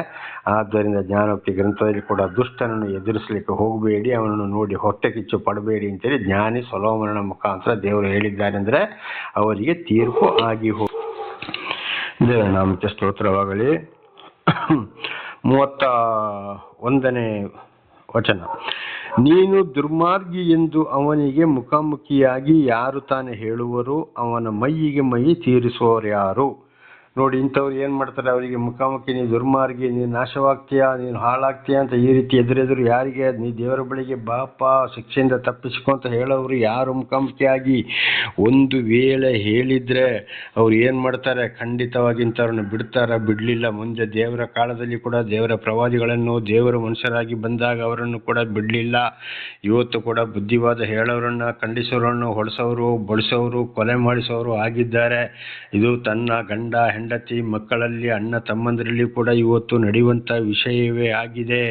ಆದ್ದರಿಂದ ಜ್ಞಾನೋಕ್ತಿ ಗ್ರಂಥದಲ್ಲಿ ಕೂಡ ದುಷ್ಟನನ್ನು ಎದುರಿಸಲಿಕ್ಕೆ ಹೋಗಬೇಡಿ, ಅವನನ್ನು ನೋಡಿ ಹೊಟ್ಟೆ ಕಿಚ್ಚು ಪಡಬೇಡಿ ಅಂತೇಳಿ ಜ್ಞಾನಿ ಸೊಲೊಮೋನನ ಮುಖಾಂತರ ದೇವರು ಹೇಳಿದ್ದಾರೆ. ಅಂದರೆ ಅವರಿಗೆ ತೀರ್ಪು ಆಗಿ ದೇವರ ನಾಮಕ್ಕೆ ಸ್ತೋತ್ರವಾಗಲಿ. 31ನೇ ವಚನ, ನೀನು ದುರ್ಮಾರ್ಗಿ ಎಂದು ಅವನಿಗೆ ಮುಖಾಮುಖಿಯಾಗಿ ಯಾರು ತಾನೇ ಹೇಳುವರು? ಅವನ ಮೈಯಿಗೆ ಮೈ ತೀರಿಸುವವರು ಯಾರು? ನೋಡಿ, ಇಂಥವ್ರು ಏನು ಮಾಡ್ತಾರೆ, ಅವರಿಗೆ ಮುಖಾಮುಖಿ ನೀನು ದುರ್ಮಾರ್ಗಿ, ನೀನು ನಾಶವಾಗ್ತೀಯಾ, ನೀನು ಹಾಳಾಗ್ತೀಯಾ ಅಂತ ಈ ರೀತಿ ಎದುರೆದುರು ಯಾರಿಗೆ ನೀ ದೇವರ ಬಳಿಗೆ ಬಾಪ ಶಿಕ್ಷೆಯಿಂದ ತಪ್ಪಿಸಿಕೊ ಅಂತ ಹೇಳೋರು ಯಾರು ಮುಖಾಮುಖಿಯಾಗಿ ಒಂದು ವೇಳೆ ಹೇಳಿದರೆ ಅವ್ರು ಏನು ಮಾಡ್ತಾರೆ, ಖಂಡಿತವಾಗಿ ಇಂಥವ್ರನ್ನ ಬಿಡಲಿಲ್ಲ. ಮುಂದೆ ದೇವರ ಕಾಲದಲ್ಲಿ ಕೂಡ ದೇವರ ಪ್ರವಾದಿಗಳನ್ನು ದೇವರ ಮನುಷ್ಯರಾಗಿ ಬಂದಾಗ ಅವರನ್ನು ಕೂಡ ಬಿಡಲಿಲ್ಲ. ಇವತ್ತು ಕೂಡ ಬುದ್ಧಿವಾದ ಹೇಳೋರನ್ನ, ಖಂಡಿಸೋರನ್ನು ಹೊಡೆಸೋರು, ಬಡಿಸೋರು, ಕೊಲೆ ಮಾಡಿಸೋರು ಆಗಿದ್ದಾರೆ. ಇದು ತನ್ನ ಗಂಡ ಹೆಂಡತಿ ಮಕ್ಕಳಲ್ಲಿ ಅಣ್ಣ ತಮ್ಮಂದರಲ್ಲಿ ಕೂಡ ಇವತ್ತು ನಡೆಯುವಂಥ ವಿಷಯವೇ ಆಗಿದೆ.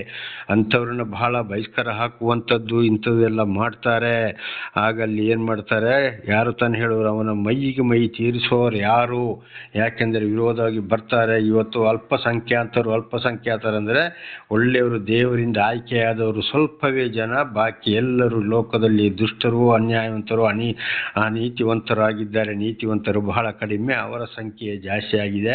ಅಂಥವ್ರನ್ನ ಬಹಳ ಬಹಿಷ್ಕಾರ ಹಾಕುವಂಥದ್ದು ಇಂಥದ್ದೆಲ್ಲ ಮಾಡ್ತಾರೆ. ಆಗ ಅಲ್ಲಿ ಏನು ಮಾಡ್ತಾರೆ, ಯಾರು ತಾನು ಹೇಳೋರು? ಅವನ ಮೈಯಿಗೆ ಮೈ ತೀರಿಸೋರು ಯಾರು? ಯಾಕೆಂದರೆ ವಿರೋಧವಾಗಿ ಬರ್ತಾರೆ. ಇವತ್ತು ಅಲ್ಪಸಂಖ್ಯಾತರಂದರೆ ಒಳ್ಳೆಯವರು, ದೇವರಿಂದ ಆಯ್ಕೆಯಾದವರು ಸ್ವಲ್ಪವೇ ಜನ. ಬಾಕಿ ಎಲ್ಲರೂ ಲೋಕದಲ್ಲಿ ದುಷ್ಟರು, ಅನ್ಯಾಯವಂತರು, ಅನೀತಿವಂತರಾಗಿದ್ದಾರೆ. ನೀತಿವಂತರು ಬಹಳ ಕಡಿಮೆ, ಅವರ ಸಂಖ್ಯೆ ಜಾಸ್ತಿ ಆಗಿದೆ.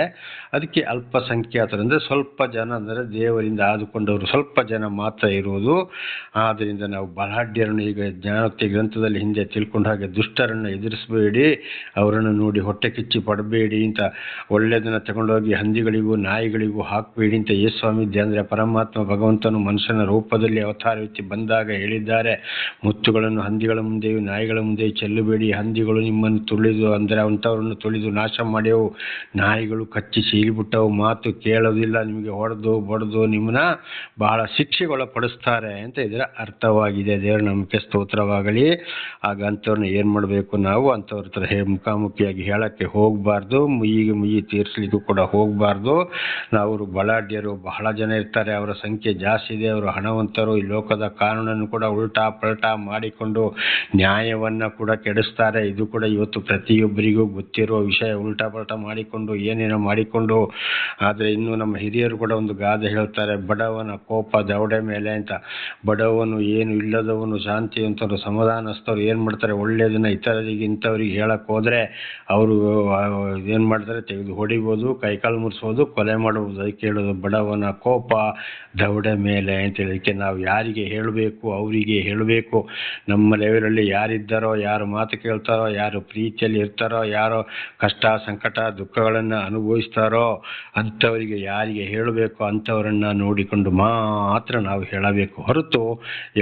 ಅದಕ್ಕೆ ಅಲ್ಪಸಂಖ್ಯಾತರಂದರೆ ಸ್ವಲ್ಪ ಜನ, ಅಂದರೆ ದೇವರಿಂದ ಆದುಕೊಂಡವರು ಸ್ವಲ್ಪ ಜನ ಮಾತ್ರ ಇರುವುದು. ಆದ್ದರಿಂದ ನಾವು ಬಲಾಢ್ಯರನ್ನು ಈಗ ಜ್ಞಾನೋಕ್ತಿ ಗ್ರಂಥದಲ್ಲಿ ಹಿಂದೆ ತಿಳ್ಕೊಂಡ ಹಾಗೆ ದುಷ್ಟರನ್ನು ಎದುರಿಸಬೇಡಿ, ಅವರನ್ನು ನೋಡಿ ಹೊಟ್ಟೆ ಕಿಚ್ಚಿ ಪಡಬೇಡಿ ಅಂತ, ಒಳ್ಳೆಯದನ್ನು ತಗೊಂಡೋಗಿ ಹಂದಿಗಳಿಗೂ ನಾಯಿಗಳಿಗೂ ಹಾಕಬೇಡಿ ಅಂತ ಯೇಸುಸ್ವಾಮಿ ಅಂದರೆ ಪರಮಾತ್ಮ ಭಗವಂತನು ಮನುಷ್ಯನ ರೂಪದಲ್ಲಿ ಅವತಾರವೆತ್ತಿ ಬಂದಾಗ ಹೇಳಿದ್ದಾರೆ. ಮುತ್ತುಗಳನ್ನು ಹಂದಿಗಳ ಮುಂದೆಯೂ ನಾಯಿಗಳ ಮುಂದೆಯೂ ಚೆಲ್ಲಬೇಡಿ. ಹಂದಿಗಳು ನಿಮ್ಮನ್ನು ತುಳಿದು, ಅಂದರೆ ಅಂಥವ್ರನ್ನು ತುಳಿದು ನಾಶ ಮಾಡ್ಯವು. ನಾಯಿಗಳು ಕಚ್ಚಿ ಸೀಲಿಬಿಟ್ಟವು, ಮಾತು ಕೇಳೋದಿಲ್ಲ, ನಿಮಗೆ ಹೊಡೆದು ಬಡ್ದು ನಿಮ್ಮನ್ನ ಬಹಳ ಶಿಕ್ಷೆಗೊಳಪಡಿಸ್ತಾರೆ ಅಂತ ಇದರ ಅರ್ಥವಾಗಿದೆ. ದೇವರ ನಮಗೆ ಸ್ತೋತ್ರವಾಗಲಿ. ಆಗ ಅಂಥವ್ರನ್ನ ಏನು ಮಾಡಬೇಕು, ನಾವು ಅಂಥವ್ರ ಹತ್ರ ಮುಖಾಮುಖಿಯಾಗಿ ಹೇಳಕ್ಕೆ ಹೋಗಬಾರ್ದು, ಮುಯ್ಯಿಗೆ ಮುಯ್ಯಿ ತೀರಿಸಲಿಕ್ಕೂ ಕೂಡ ಹೋಗಬಾರ್ದು. ಅವರು ಬಲಾಢ್ಯರು ಬಹಳ ಜನ ಇರ್ತಾರೆ, ಅವರ ಸಂಖ್ಯೆ ಜಾಸ್ತಿ ಇದೆ, ಅವರು ಹಣವಂತರು. ಈ ಲೋಕದ ಕಾನೂನನ್ನು ಕೂಡ ಉಲ್ಟಾ ಪಲ್ಟಾ ಮಾಡಿಕೊಂಡು ನ್ಯಾಯವನ್ನು ಕೂಡ ಕೆಡಿಸ್ತಾರೆ. ಇದು ಕೂಡ ಇವತ್ತು ಪ್ರತಿಯೊಬ್ಬರಿಗೂ ಗೊತ್ತಿರುವ ವಿಷಯ. ಉಲ್ಟಾ ಪಲ್ಟಾ ಮಾಡಿಕೊಂಡು ಏನೇನೋ ಮಾಡಿಕೊಂಡು. ಆದರೆ ಇನ್ನು ನಮ್ಮ ಹಿರಿಯರು ಕೂಡ ಒಂದು ಗಾದೆ ಹೇಳ್ತಾರೆ, ಬಡವನ ಕೋಪ ದವಡೆ ಮೇಲೆ ಅಂತ. ಬಡವನು, ಏನು ಇಲ್ಲದವನು, ಶಾಂತಿವಂತರು, ಸಮಾಧಾನಸ್ಥರು ಏನು ಮಾಡ್ತಾರೆ, ಒಳ್ಳೆಯದನ್ನ ಇತರರಿಗೆ ಇಂಥವ್ರಿಗೆ ಹೇಳಕ್ಕೆ ಹೋದರೆ ಅವರು ಏನು ಮಾಡ್ತಾರೆ, ತೆಗೆದು ಹೊಡಿಬೋದು, ಕೈಕಾಲು ಮುರಿಸ್ಬೋದು, ಕೊಲೆ ಮಾಡ್ಬೋದು. ಅದಕ್ಕೆ ಹೇಳೋದು ಬಡವನ ಕೋಪ ದವಡೆ ಮೇಲೆ ಅಂತೇಳಿ. ಅದಕ್ಕೆ ನಾವು ಯಾರಿಗೆ ಹೇಳಬೇಕು ಅವರಿಗೆ ಹೇಳಬೇಕು. ನಮ್ಮ ಲೆವೆಲಲ್ಲಿ ಯಾರಿದ್ದಾರೋ, ಯಾರು ಮಾತು ಕೇಳ್ತಾರೋ, ಯಾರು ಪ್ರೀತಿಯಲ್ಲಿ ಇರ್ತಾರೋ, ಯಾರೋ ಕಷ್ಟ ಸಂಕಟ ದುಃಖಗಳನ್ನು ಅನುಭವಿಸ್ತಾರೋ ಅಂಥವರಿಗೆ ಯಾರಿಗೆ ಹೇಳಬೇಕು ಅಂಥವರನ್ನು ನೋಡಿಕೊಂಡು ಮಾತ್ರ ನಾವು ಹೇಳಬೇಕು, ಹೊರತು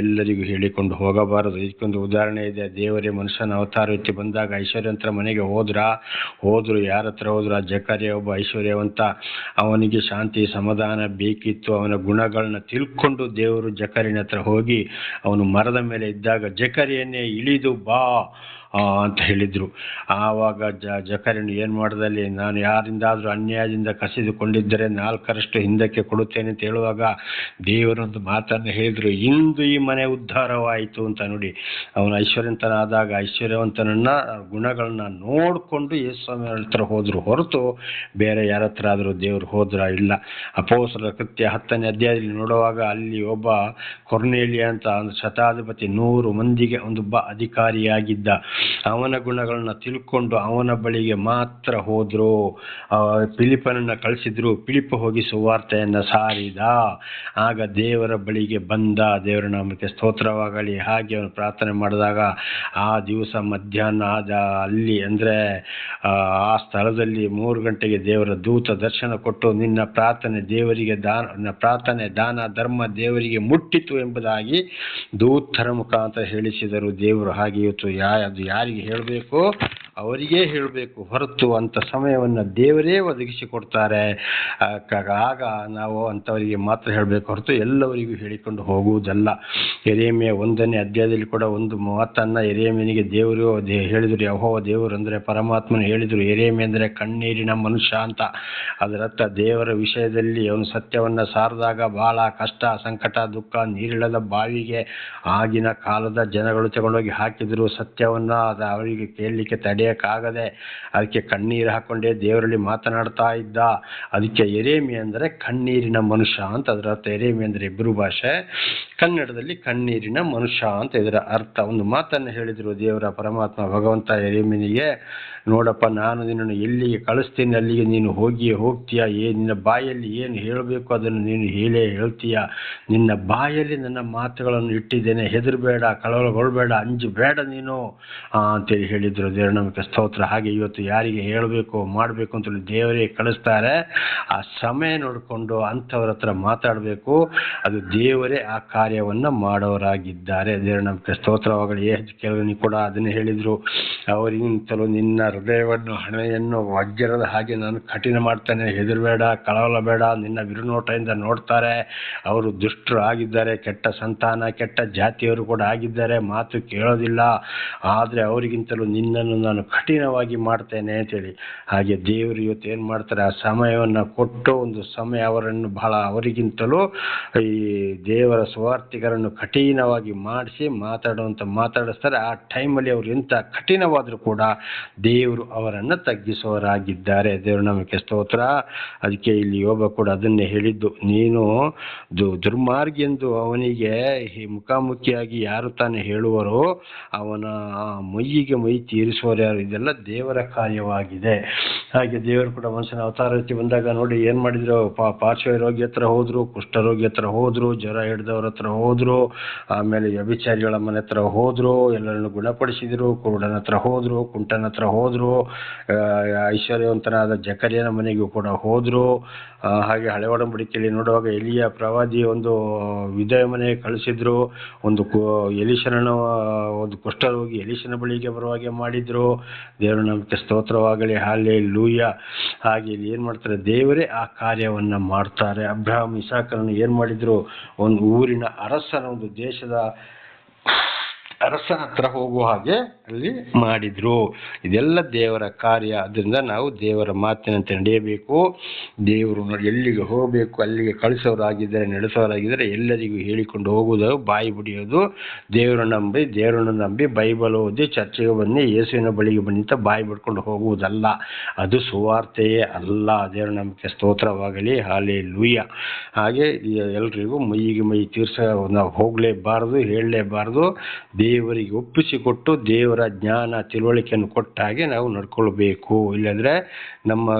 ಎಲ್ಲರಿಗೂ ಹೇಳಿಕೊಂಡು ಹೋಗಬಾರದು. ಇದಕ್ಕೊಂದು ಉದಾಹರಣೆ ಇದೆ. ದೇವರೇ ಮನುಷ್ಯನ ಅವತಾರ ಎತ್ತಿ ಬಂದಾಗ ಐಶ್ವರ್ಯವಂತರ ಮನೆಗೆ ಹೋದ್ರು. ಯಾರ ಹತ್ರ ಹೋದ್ರು? ಆ ಜಕರ್ಯ ಒಬ್ಬ ಐಶ್ವರ್ಯವಂತ. ಅವನಿಗೆ ಶಾಂತಿ ಸಮಾಧಾನ ಬೇಕಿತ್ತು. ಅವನ ಗುಣಗಳನ್ನ ತಿಳ್ಕೊಂಡು ದೇವರು ಜಕರ್ಯನ ಹತ್ರ ಹೋಗಿ, ಅವನು ಮರದ ಮೇಲೆ ಇದ್ದಾಗ ಜಕರ್ಯನೇ ಇಳಿದು ಬಾ ಅಂತ ಹೇಳಿದರು. ಆವಾಗ ಜಕರ್ಯನು ಏನು ಮಾಡ್ದಲ್ಲಿ, ನಾನು ಯಾರಿಂದಾದರೂ ಅನ್ಯಾಯದಿಂದ ಕಸಿದುಕೊಂಡಿದ್ದರೆ 4ರಷ್ಟು ಹಿಂದಕ್ಕೆ ಕೊಡುತ್ತೇನೆ ಅಂತ ಹೇಳುವಾಗ ದೇವರೊಂದು ಮಾತನ್ನು ಹೇಳಿದರು, ಇಂದು ಈ ಮನೆ ಉದ್ಧಾರವಾಯಿತು ಅಂತ. ನೋಡಿ, ಅವನು ಐಶ್ವರ್ಯವಂತನಾದಾಗ ಐಶ್ವರ್ಯವಂತನನ್ನ ಗುಣಗಳನ್ನ ನೋಡಿಕೊಂಡು ಯೇಸುಸ್ವಾಮಿ ಹತ್ರ ಹೋದರು, ಹೊರತು ಬೇರೆ ಯಾರ ಹತ್ರ ಆದರೂ ದೇವರು ಹೋದ್ರ ಇಲ್ಲ. ಅಪೊಸ್ತಲರ ಕೃತ್ಯ 10ನೇ ಅಧ್ಯಾಯದಲ್ಲಿ ನೋಡುವಾಗ ಅಲ್ಲಿ ಒಬ್ಬ ಕೊರ್ನೇಲಿಯ ಅಂತ ಶತಾಧಿಪತಿ 100 ಮಂದಿಗೆ ಒಂದೊಬ್ಬ ಅಧಿಕಾರಿಯಾಗಿದ್ದ. ಅವನ ಗುಣಗಳನ್ನ ತಿಳ್ಕೊಂಡು ಅವನ ಬಳಿಗೆ ಮಾತ್ರ ಹೋದ್ರು. ಫಿಲಿಪ್ಪನನ್ನ ಕಳಿಸಿದ್ರು. ಫಿಲಿಪ್ಪ ಹೋಗಿ ಸುವಾರ್ತೆಯನ್ನ ಸಾರಿದ. ಆಗ ದೇವರ ಬಳಿಗೆ ಬಂದ. ದೇವರ ನಾಮಕ್ಕೆ ಸ್ತೋತ್ರವಾಗಲಿ. ಹಾಗೆ ಅವನು ಪ್ರಾರ್ಥನೆ ಮಾಡಿದಾಗ ಆ ದಿವಸ ಮಧ್ಯಾಹ್ನ ಅಲ್ಲಿ ಅಂದರೆ ಆ ಸ್ಥಳದಲ್ಲಿ 3 ಗಂಟೆಗೆ ದೇವರ ದೂತ ದರ್ಶನ ಕೊಟ್ಟು, ನಿನ್ನ ಪ್ರಾರ್ಥನೆ ದೇವರಿಗೆ ಪ್ರಾರ್ಥನೆ ದಾನ ಧರ್ಮ ದೇವರಿಗೆ ಮುಟ್ಟಿತು ಎಂಬುದಾಗಿ ದೂತರ ಮುಖಾಂತರ ಹೇಳಿಸಿದರು ದೇವರು. ಹಾಗೆ ಇವತ್ತು ಅದು ಯಾರಿಗೆ ಹೇಳಬೇಕು ಅವರಿಗೇ ಹೇಳಬೇಕು ಹೊರತು ಅಂಥ ಸಮಯವನ್ನು ದೇವರೇ ಒದಗಿಸಿಕೊಡ್ತಾರೆ. ಆಗ ನಾವು ಅಂಥವರಿಗೆ ಮಾತ್ರ ಹೇಳಬೇಕು ಹೊರತು ಎಲ್ಲವರಿಗೂ ಹೇಳಿಕೊಂಡು ಹೋಗುವುದಲ್ಲ. ಯೆರೆಮೀಯ 1ನೇ ಅಧ್ಯಾಯದಲ್ಲಿ ಕೂಡ ಒಂದು ಮಾತನ್ನು ಯೆರೆಮೀಯನಿಗೆ ದೇವರು ಹೇಳಿದರು. ಯೆಹೋವ ದೇವರು ಅಂದರೆ ಪರಮಾತ್ಮನು ಹೇಳಿದರು, ಯೆರೆಮೀಯ ಅಂದರೆ ಕಣ್ಣೀರಿನ ಮನುಷ್ಯ ಅಂತ. ಅದರರ್ಥ ದೇವರ ವಿಷಯದಲ್ಲಿ ಅವನು ಸತ್ಯವನ್ನು ಸಾರಿದಾಗ ಬಹಳ ಕಷ್ಟ, ಸಂಕಟ, ದುಃಖ, ನೀರಿಲ್ಲದ ಬಾವಿಗೆ ಆಗಿನ ಕಾಲದ ಜನಗಳು ತಗೊಂಡೋಗಿ ಹಾಕಿದ್ರು. ಸತ್ಯವನ್ನು ಅದು ಅವರಿಗೆ ಕೇಳಲಿಕ್ಕೆ ತಡೆಯೋಕ್ಕಾಗದೆ ಅದಕ್ಕೆ ಕಣ್ಣೀರು ಹಾಕ್ಕೊಂಡೇ ದೇವರಲ್ಲಿ ಮಾತನಾಡ್ತಾ ಇದ್ದ. ಅದಕ್ಕೆ ಯೆರೆಮೀಯ ಅಂದರೆ ಕಣ್ಣೀರಿನ ಮನುಷ್ಯ ಅಂತ ಅದರ ಅರ್ಥ. ಯೆರೆಮೀಯ ಅಂದರೆ ಇಬ್ರು ಭಾಷೆ, ಕನ್ನಡದಲ್ಲಿ ಕಣ್ಣೀರಿನ ಮನುಷ್ಯ ಅಂತ ಇದರ ಅರ್ಥ. ಒಂದು ಮಾತನ್ನು ಹೇಳಿದರು ದೇವರ ಪರಮಾತ್ಮ ಭಗವಂತ ಯೆರೆಮೀಯನಿಗೆ, ನೋಡಪ್ಪ, ನಾನು ನಿನ್ನನ್ನು ಎಲ್ಲಿಗೆ ಕಳಿಸ್ತೀನಿ ಅಲ್ಲಿಗೆ ನೀನು ಹೋಗ್ತೀಯ. ನಿನ್ನ ಬಾಯಲ್ಲಿ ಏನು ಹೇಳಬೇಕು ಅದನ್ನು ನೀನು ಹೇಳ್ತೀಯ. ನಿನ್ನ ಬಾಯಲ್ಲಿ ನನ್ನ ಮಾತುಗಳನ್ನು ಇಟ್ಟಿದ್ದೇನೆ, ಹೆದರಬೇಡ, ಕಳವಳಗೊಳ್ಳಬೇಡ, ಅಂಜಬೇಡ ನೀನು ಅಂತೇಳಿ ಹೇಳಿದರು. ದೇವರ ನಮಗೆ ಸ್ತೋತ್ರ. ಹಾಗೆ ಇವತ್ತು ಯಾರಿಗೆ ಹೇಳಬೇಕು ಮಾಡಬೇಕು ಅಂತೇಳಿ ದೇವರೇ ಕಳಿಸ್ತಾರೆ. ಆ ಸಮಯ ನೋಡಿಕೊಂಡು ಅಂಥವ್ರ ಹತ್ರ ಮಾತಾಡಬೇಕು. ಅದು ದೇವರೇ ಆ ಕಾರ್ಯವನ್ನು ಮಾಡೋರಾಗಿದ್ದಾರೆ. ದೇವರ ನಮಗೆ ಸ್ತೋತ್ರವಾಗಲಿ. ಕೆಲವನಿಗೆ ಕೂಡ ಅದನ್ನೇ ಹೇಳಿದರು, ಅವರಿಗಿಂತಲೂ ನಿನ್ನ ಹೃದಯವನ್ನು ಹಣೆಯನ್ನು ವಜ್ರದ ಹಾಗೆ ನಾನು ಕಠಿಣ ಮಾಡ್ತಾನೆ, ಹೆದರಬೇಡ, ಕಳವಳಬೇಡ. ನಿನ್ನ ಬಿರುನೋಟದಿಂದ ನೋಡ್ತಾರೆ, ಅವರು ದುಷ್ಟರು ಆಗಿದ್ದಾರೆ, ಕೆಟ್ಟ ಸಂತಾನ, ಕೆಟ್ಟ ಜಾತಿಯವರು ಕೂಡ ಆಗಿದ್ದಾರೆ, ಮಾತು ಕೇಳೋದಿಲ್ಲ. ಆದರೆ ಅವರಿಗಿಂತಲೂ ನಿನ್ನನ್ನು ನಾನು ಕಠಿಣವಾಗಿ ಮಾಡ್ತೇನೆ ಅಂತೇಳಿ. ಹಾಗೆ ದೇವರು ಇವತ್ತು ಏನು ಮಾಡ್ತಾರೆ, ಆ ಸಮಯವನ್ನು ಕೊಟ್ಟು ಒಂದು ಸಮಯ ಅವರನ್ನು ಅವರಿಗಿಂತಲೂ ಈ ದೇವರ ಸುವಾರ್ತಿಗರನ್ನು ಕಠಿಣವಾಗಿ ಮಾಡಿಸಿ ಮಾತಾಡಿಸ್ತಾರೆ. ಆ ಟೈಮಲ್ಲಿ ಅವರು ಎಂಥ ಕಠಿಣವಾದರೂ ಕೂಡ ದೇವರು ಅವರನ್ನು ತಗ್ಗಿಸುವವರಾಗಿದ್ದಾರೆ. ದೇವರು ನಮಗೆ ಸ್ತೋತ್ರ. ಅದಕ್ಕೆ ಇಲ್ಲಿ ಯೋಬ ಕೂಡ ಅದನ್ನೇ ಹೇಳಿದ್ದು, ನೀನು ದುರ್ಮಾರ್ಗಿ ಎಂದು ಅವನಿಗೆ ಮುಖಾಮುಖಿಯಾಗಿ ಯಾರು ತಾನೇ ಹೇಳುವರೋ ಅವನ ಮೈಯಿಗೆ ಮೈ ತೀರಿಸುವರು ಯಾರು. ಇದೆಲ್ಲ ದೇವರ ಕಾರ್ಯವಾಗಿದೆ. ಹಾಗೆ ದೇವರು ಕೂಡ ಮನುಷ್ಯನ ಅವತಾರ ರೀತಿ ಬಂದಾಗ ನೋಡಿ ಏನು ಮಾಡಿದ್ರು, ಪಾರ್ಶ್ವ ರೋಗಿ ಹತ್ರ ಹೋದ್ರು, ಕುಷ್ಠರೋಗಿ ಹತ್ರ ಹೋದ್ರು, ಜ್ವರ ಹಿಡಿದವ್ರ ಹತ್ರ ಹೋದ್ರು, ಆಮೇಲೆ ವ್ಯಭಿಚಾರಿಗಳ ಮನೆ ಹತ್ರ ಹೋದ್ರು, ಎಲ್ಲರನ್ನು ಗುಣಪಡಿಸಿದ್ರು, ಕುರುಡನ ಹತ್ರ ಹೋದ್ರು, ಕುಂಟನ ಹತ್ರ ಹೋದ್ರು, ಐಶ್ವರ್ಯವಂತನಾದ ಜಕರ್ಯನ ಮನೆಗೂ ಕೂಡ ಹೋದ್ರು. ಹಾಗೆ ಹಳೆ ಒಡಂಬಡಿಕೆಯಲ್ಲಿ ನೋಡುವಾಗ ಎಲಿಯ ಪ್ರವಾದಿ ಒಂದು ವಿಧವೆ ಮನೆಗೆ ಕಳಿಸಿದ್ರು. ಎಲೀಷನನ್ನು ಒಂದು ಕುಷ್ಠರೋಗಿ ಎಲೀಷನ ಬಳಿಗೆ ಬರುವಾಗೆ ಮಾಡಿದ್ರು. ದೇವರು ನಮಗೆ ಸ್ತೋತ್ರವಾಗಲಿ. ಹಲ್ಲೆಲೂಯಾ. ಹಾಗೆ ಇಲ್ಲಿ ಏನು ಮಾಡ್ತಾರೆ, ದೇವರೇ ಆ ಕಾರ್ಯವನ್ನು ಮಾಡ್ತಾರೆ. ಅಬ್ರಹಾಂ ಇಸಾಕರನ್ನು ಏನು ಮಾಡಿದ್ರು, ಒಂದು ಊರಿನ ಅರಸನ, ಒಂದು ದೇಶದ ಅರಸನ ಹತ್ರ ಹೋಗುವ ಹಾಗೆ ಅಲ್ಲಿ ಮಾಡಿದ್ರು. ಇದೆಲ್ಲ ದೇವರ ಕಾರ್ಯ. ಅದರಿಂದ ನಾವು ದೇವರ ಮಾತಿನಂತೆ ನಡೆಯಬೇಕು. ದೇವರು ಎಲ್ಲಿಗೆ ಹೋಗಬೇಕು ಅಲ್ಲಿಗೆ ಕಳಿಸೋರಾಗಿದ್ದರೆ, ನಡೆಸೋರಾಗಿದ್ದರೆ ಎಲ್ಲರಿಗೂ ಹೇಳಿಕೊಂಡು ಹೋಗುವುದು, ಬಾಯಿ ಬಿಡಿಯೋದು. ದೇವರನ್ನು ನಂಬಿ ಬೈಬಲ್ ಓದಿ ಚರ್ಚೆಗೆ ಬನ್ನಿ, ಯೇಸುವಿನ ಬಳಿಗೆ ಬನ್ನಿ ಅಂತ ಬಾಯಿ ಬಿಡ್ಕೊಂಡು ಹೋಗುವುದಲ್ಲ. ಅದು ಸುವಾರ್ತೆಯೇ ಅಲ್ಲ. ದೇವರ ನಮಗೆ ಸ್ತೋತ್ರವಾಗಲಿ. ಹಲ್ಲೆಲೂಯಾ. ಹಾಗೆ ಎಲ್ರಿಗೂ ಮೈಯಿಗೆ ಮೈ ನಾವು ಹೋಗಲೇಬಾರದು, ಹೇಳಲೇಬಾರದು. ದೇವರಿಗೆ ಒಪ್ಪಿಸಿಕೊಟ್ಟು ದೇವರ ಜ್ಞಾನ ತಿಳುವಳಿಕೆಯನ್ನು ಕೊಟ್ಟ ಹಾಗೆ ನಾವು ನಡ್ಕೊಳ್ಬೇಕು. ಇಲ್ಲಾಂದರೆ ನಮ್ಮ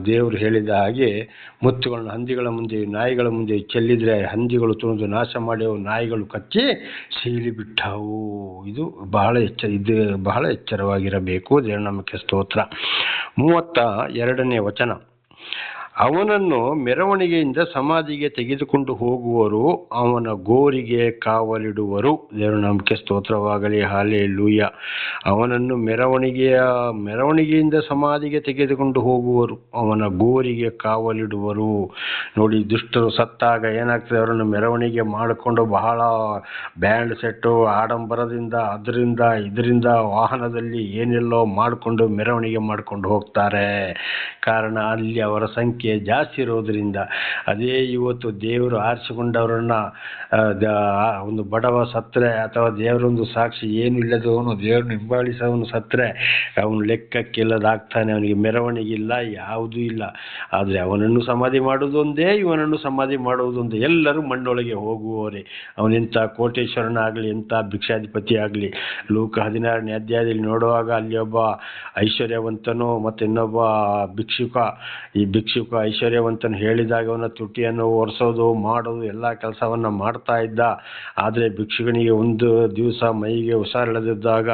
ದೇವರು ಹೇಳಿದ ಹಾಗೆ ಮುತ್ತುಗಳನ್ನು ಹಂದಿಗಳ ಮುಂದೆ, ನಾಯಿಗಳ ಮುಂದೆ ಚೆಲ್ಲಿದರೆ ಹಂದಿಗಳು ತುಳಿದು ನಾಶ ಮಾಡಿ ನಾಯಿಗಳು ಕಚ್ಚಿ ಸೀಳಿಬಿಟ್ಟವು. ಇದು ಬಹಳ ಎಚ್ಚರವಾಗಿರಬೇಕು. ದೇವರ ನಮಗೆ ಸ್ತೋತ್ರ. 32ನೇ ವಚನ, ಅವನನ್ನು ಮೆರವಣಿಗೆಯಿಂದ ಸಮಾಧಿಗೆ ತೆಗೆದುಕೊಂಡು ಹೋಗುವರು, ಅವನ ಗೋರಿಗೆ ಕಾವಲಿಡುವರು. ದೇವರ ನಾಮಕ್ಕೆ ಸ್ತೋತ್ರವಾಗಲಿ. ಹಲ್ಲೆಲೂಯಾ. ಅವನನ್ನು ಮೆರವಣಿಗೆಯಿಂದ ಸಮಾಧಿಗೆ ತೆಗೆದುಕೊಂಡು ಹೋಗುವರು, ಅವನ ಗೋರಿಗೆ ಕಾವಲಿಡುವರು. ನೋಡಿ, ದುಷ್ಟರು ಸತ್ತಾಗ ಏನಾಗ್ತದೆ, ಅವರನ್ನು ಮೆರವಣಿಗೆ ಮಾಡಿಕೊಂಡು ಬಹಳ ಬ್ಯಾಂಡ್ ಸೆಟ್ಟು ಆಡಂಬರದಿಂದ ಇದರಿಂದ ವಾಹನದಲ್ಲಿ ಏನೆಲ್ಲೋ ಮಾಡಿಕೊಂಡು ಮೆರವಣಿಗೆ ಮಾಡಿಕೊಂಡು ಹೋಗ್ತಾರೆ. ಕಾರಣ ಅಲ್ಲಿ ಅವರ ಸಂಖ್ಯೆ ಜಾಸ್ತಿ ಇರೋದ್ರಿಂದ. ಅದೇ ಇವತ್ತು ದೇವರು ಆರಿಸಿಕೊಂಡವರನ್ನ ಒಂದು ಬಡವ ಸತ್ತರೆ ಅಥವಾ ದೇವರೊಂದು ಸಾಕ್ಷಿ ಏನು ಇಲ್ಲದವನು ದೇವ್ರನ್ನ ಹಿಂಬಾಲಿಸೋವನು ಸತ್ತರೆ ಅವನು ಲೆಕ್ಕಕ್ಕಿಲ್ಲದಾಗ್ತಾನೆ. ಅವನಿಗೆ ಮೆರವಣಿಗೆ ಇಲ್ಲ, ಯಾವುದೂ ಇಲ್ಲ. ಆದರೆ ಅವನನ್ನು ಸಮಾಧಿ ಮಾಡುವುದೊಂದೇ, ಇವನನ್ನು ಸಮಾಧಿ ಮಾಡುವುದೊಂದೇ. ಎಲ್ಲರೂ ಮಣ್ಣೊಳಗೆ ಹೋಗುವವರೇ. ಅವನೆಂಥ ಕೋಟೇಶ್ವರನಾಗಲಿ, ಎಂಥ ಭಿಕ್ಷಾಧಿಪತಿ ಆಗಲಿ. ಲೂಕ 16ನೇ ಅಧ್ಯಾಯದಲ್ಲಿ ನೋಡುವಾಗ ಅಲ್ಲಿ ಒಬ್ಬ ಐಶ್ವರ್ಯವಂತನು ಮತ್ತು ಇನ್ನೊಬ್ಬ ಭಿಕ್ಷುಕ. ಈ ಭಿಕ್ಷುಕ ಐಶ್ವರ್ಯವಂತನು ಹೇಳಿದಾಗ ಅವನ ತುಟಿಯನ್ನು ಒರೆಸೋದು ಮಾಡೋದು ಎಲ್ಲ ಕೆಲಸವನ್ನು ಮಾಡ್ತಾ ಇದ್ದ. ಆದರೆ ಭಿಕ್ಷುಕನಿಗೆ ಒಂದು ದಿವಸ ಮೈಗೆ ಹುಷಾರಿಲ್ಲದಿದ್ದಾಗ,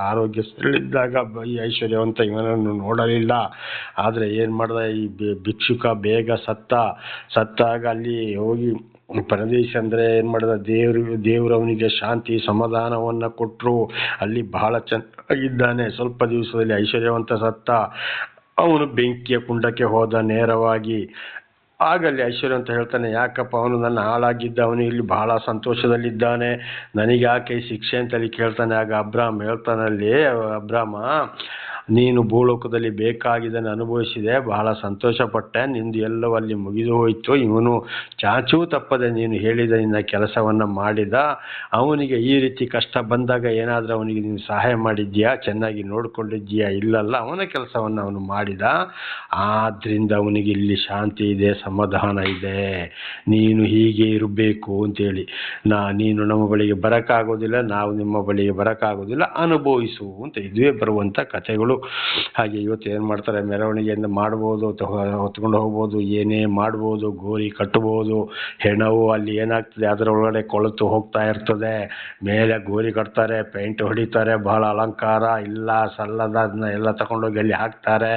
ಆರೋಗ್ಯ ಸರಿಯಿದ್ದಾಗ ಈ ಐಶ್ವರ್ಯವಂತ ಇವನನ್ನು ನೋಡಲಿಲ್ಲ. ಆದರೆ ಏನು ಮಾಡ್ದ, ಈ ಭಿಕ್ಷುಕ ಬೇಗ ಸತ್ತಾಗ ಅಲ್ಲಿ ಹೋಗಿ ಪರದೇಶ ಅಂದರೆ ಏನು ಮಾಡಿದ, ದೇವರು ಅವನಿಗೆ ಶಾಂತಿ ಸಮಾಧಾನವನ್ನು ಕೊಟ್ಟರು. ಅಲ್ಲಿ ಬಹಳ ಚೆನ್ನಾಗಿದ್ದಾನೆ. ಸ್ವಲ್ಪ ದಿವಸದಲ್ಲಿ ಐಶ್ವರ್ಯವಂತ ಸತ್ತ. ಅವನು ಬೆಂಕಿಯ ಕುಂಡಕ್ಕೆ ಹೋದ ನೇರವಾಗಿ. ಆಗಲ್ಲಿ ಐಶ್ವರ್ಯವಂತ ಹೇಳ್ತಾನೆ, ಯಾಕಪ್ಪ ಅವನು ನನ್ನ ಹಾಳಾಗಿದ್ದ, ಅವನು ಇಲ್ಲಿ ಬಹಳ ಸಂತೋಷದಲ್ಲಿದ್ದಾನೆ, ನನಗೆ ಯಾಕೆ ಶಿಕ್ಷೆ ಅಂತಲ್ಲಿ ಕೇಳ್ತಾನೆ. ಆಗ ಅಬ್ರಾಮ್ ಹೇಳ್ತಾನಲ್ಲಿ, ಅಬ್ರಾಮ ನೀನು ಭೂಲೋಕದಲ್ಲಿ ಬೇಕಾಗಿದ್ದನ್ನು ಅನುಭವಿಸಿದೆ, ಬಹಳ ಸಂತೋಷಪಟ್ಟೆ, ನಿಂದು ಎಲ್ಲವೂ ಅಲ್ಲಿ ಮುಗಿದು ಹೋಯಿತು. ಇವನು ಚಾಚೂ ತಪ್ಪದೆ ನೀನು ಹೇಳಿದ ನಿನ್ನ ಕೆಲಸವನ್ನು ಮಾಡಿದ. ಅವನಿಗೆ ಈ ರೀತಿ ಕಷ್ಟ ಬಂದಾಗ ಏನಾದರೂ ಅವನಿಗೆ ನೀನು ಸಹಾಯ ಮಾಡಿದ್ಯಾ, ಚೆನ್ನಾಗಿ ನೋಡ್ಕೊಂಡಿದ್ದೀಯಾ? ಇಲ್ಲಲ್ಲ, ಅವನ ಕೆಲಸವನ್ನು ಅವನು ಮಾಡಿದ. ಆದ್ದರಿಂದ ಅವನಿಗೆ ಇಲ್ಲಿ ಶಾಂತಿ ಇದೆ, ಸಮಾಧಾನ ಇದೆ. ನೀನು ಹೀಗೆ ಇರಬೇಕು ಅಂತೇಳಿ. ನೀನು ನಮ್ಮ ಬಳಿಗೆ ಬರೋಕ್ಕಾಗೋದಿಲ್ಲ, ನಾವು ನಿಮ್ಮ ಬಳಿಗೆ ಬರೋಕ್ಕಾಗೋದಿಲ್ಲ, ಅನುಭವಿಸು ಅಂತ ಇದುವೇ ಬರುವಂಥ ಕಥೆಗಳು. ಹಾಗೆ ಇವತ್ತು ಏನು ಮಾಡ್ತಾರೆ, ಮೆರವಣಿಗೆಯಿಂದ ಮಾಡ್ಬೋದು, ಹೊತ್ಕೊಂಡು ಹೋಗ್ಬೋದು, ಏನೇ ಮಾಡ್ಬೋದು, ಗೋರಿ ಕಟ್ಬೋದು. ಹೆಣವು ಅಲ್ಲಿ ಏನಾಗ್ತದೆ, ಅದರ ಒಳಗಡೆ ಕೊಳೆತು ಹೋಗ್ತಾ ಇರ್ತದೆ. ಮೇಲೆ ಗೋರಿ ಕಟ್ತಾರೆ, ಪೇಂಟ್ ಹೊಡಿತಾರೆ, ಬಹಳ ಅಲಂಕಾರ ಇಲ್ಲ ಸಲ್ಲದ ಅದನ್ನ ಎಲ್ಲ ತಗೊಂಡೋಗಿ ಅಲ್ಲಿ ಹಾಕ್ತಾರೆ.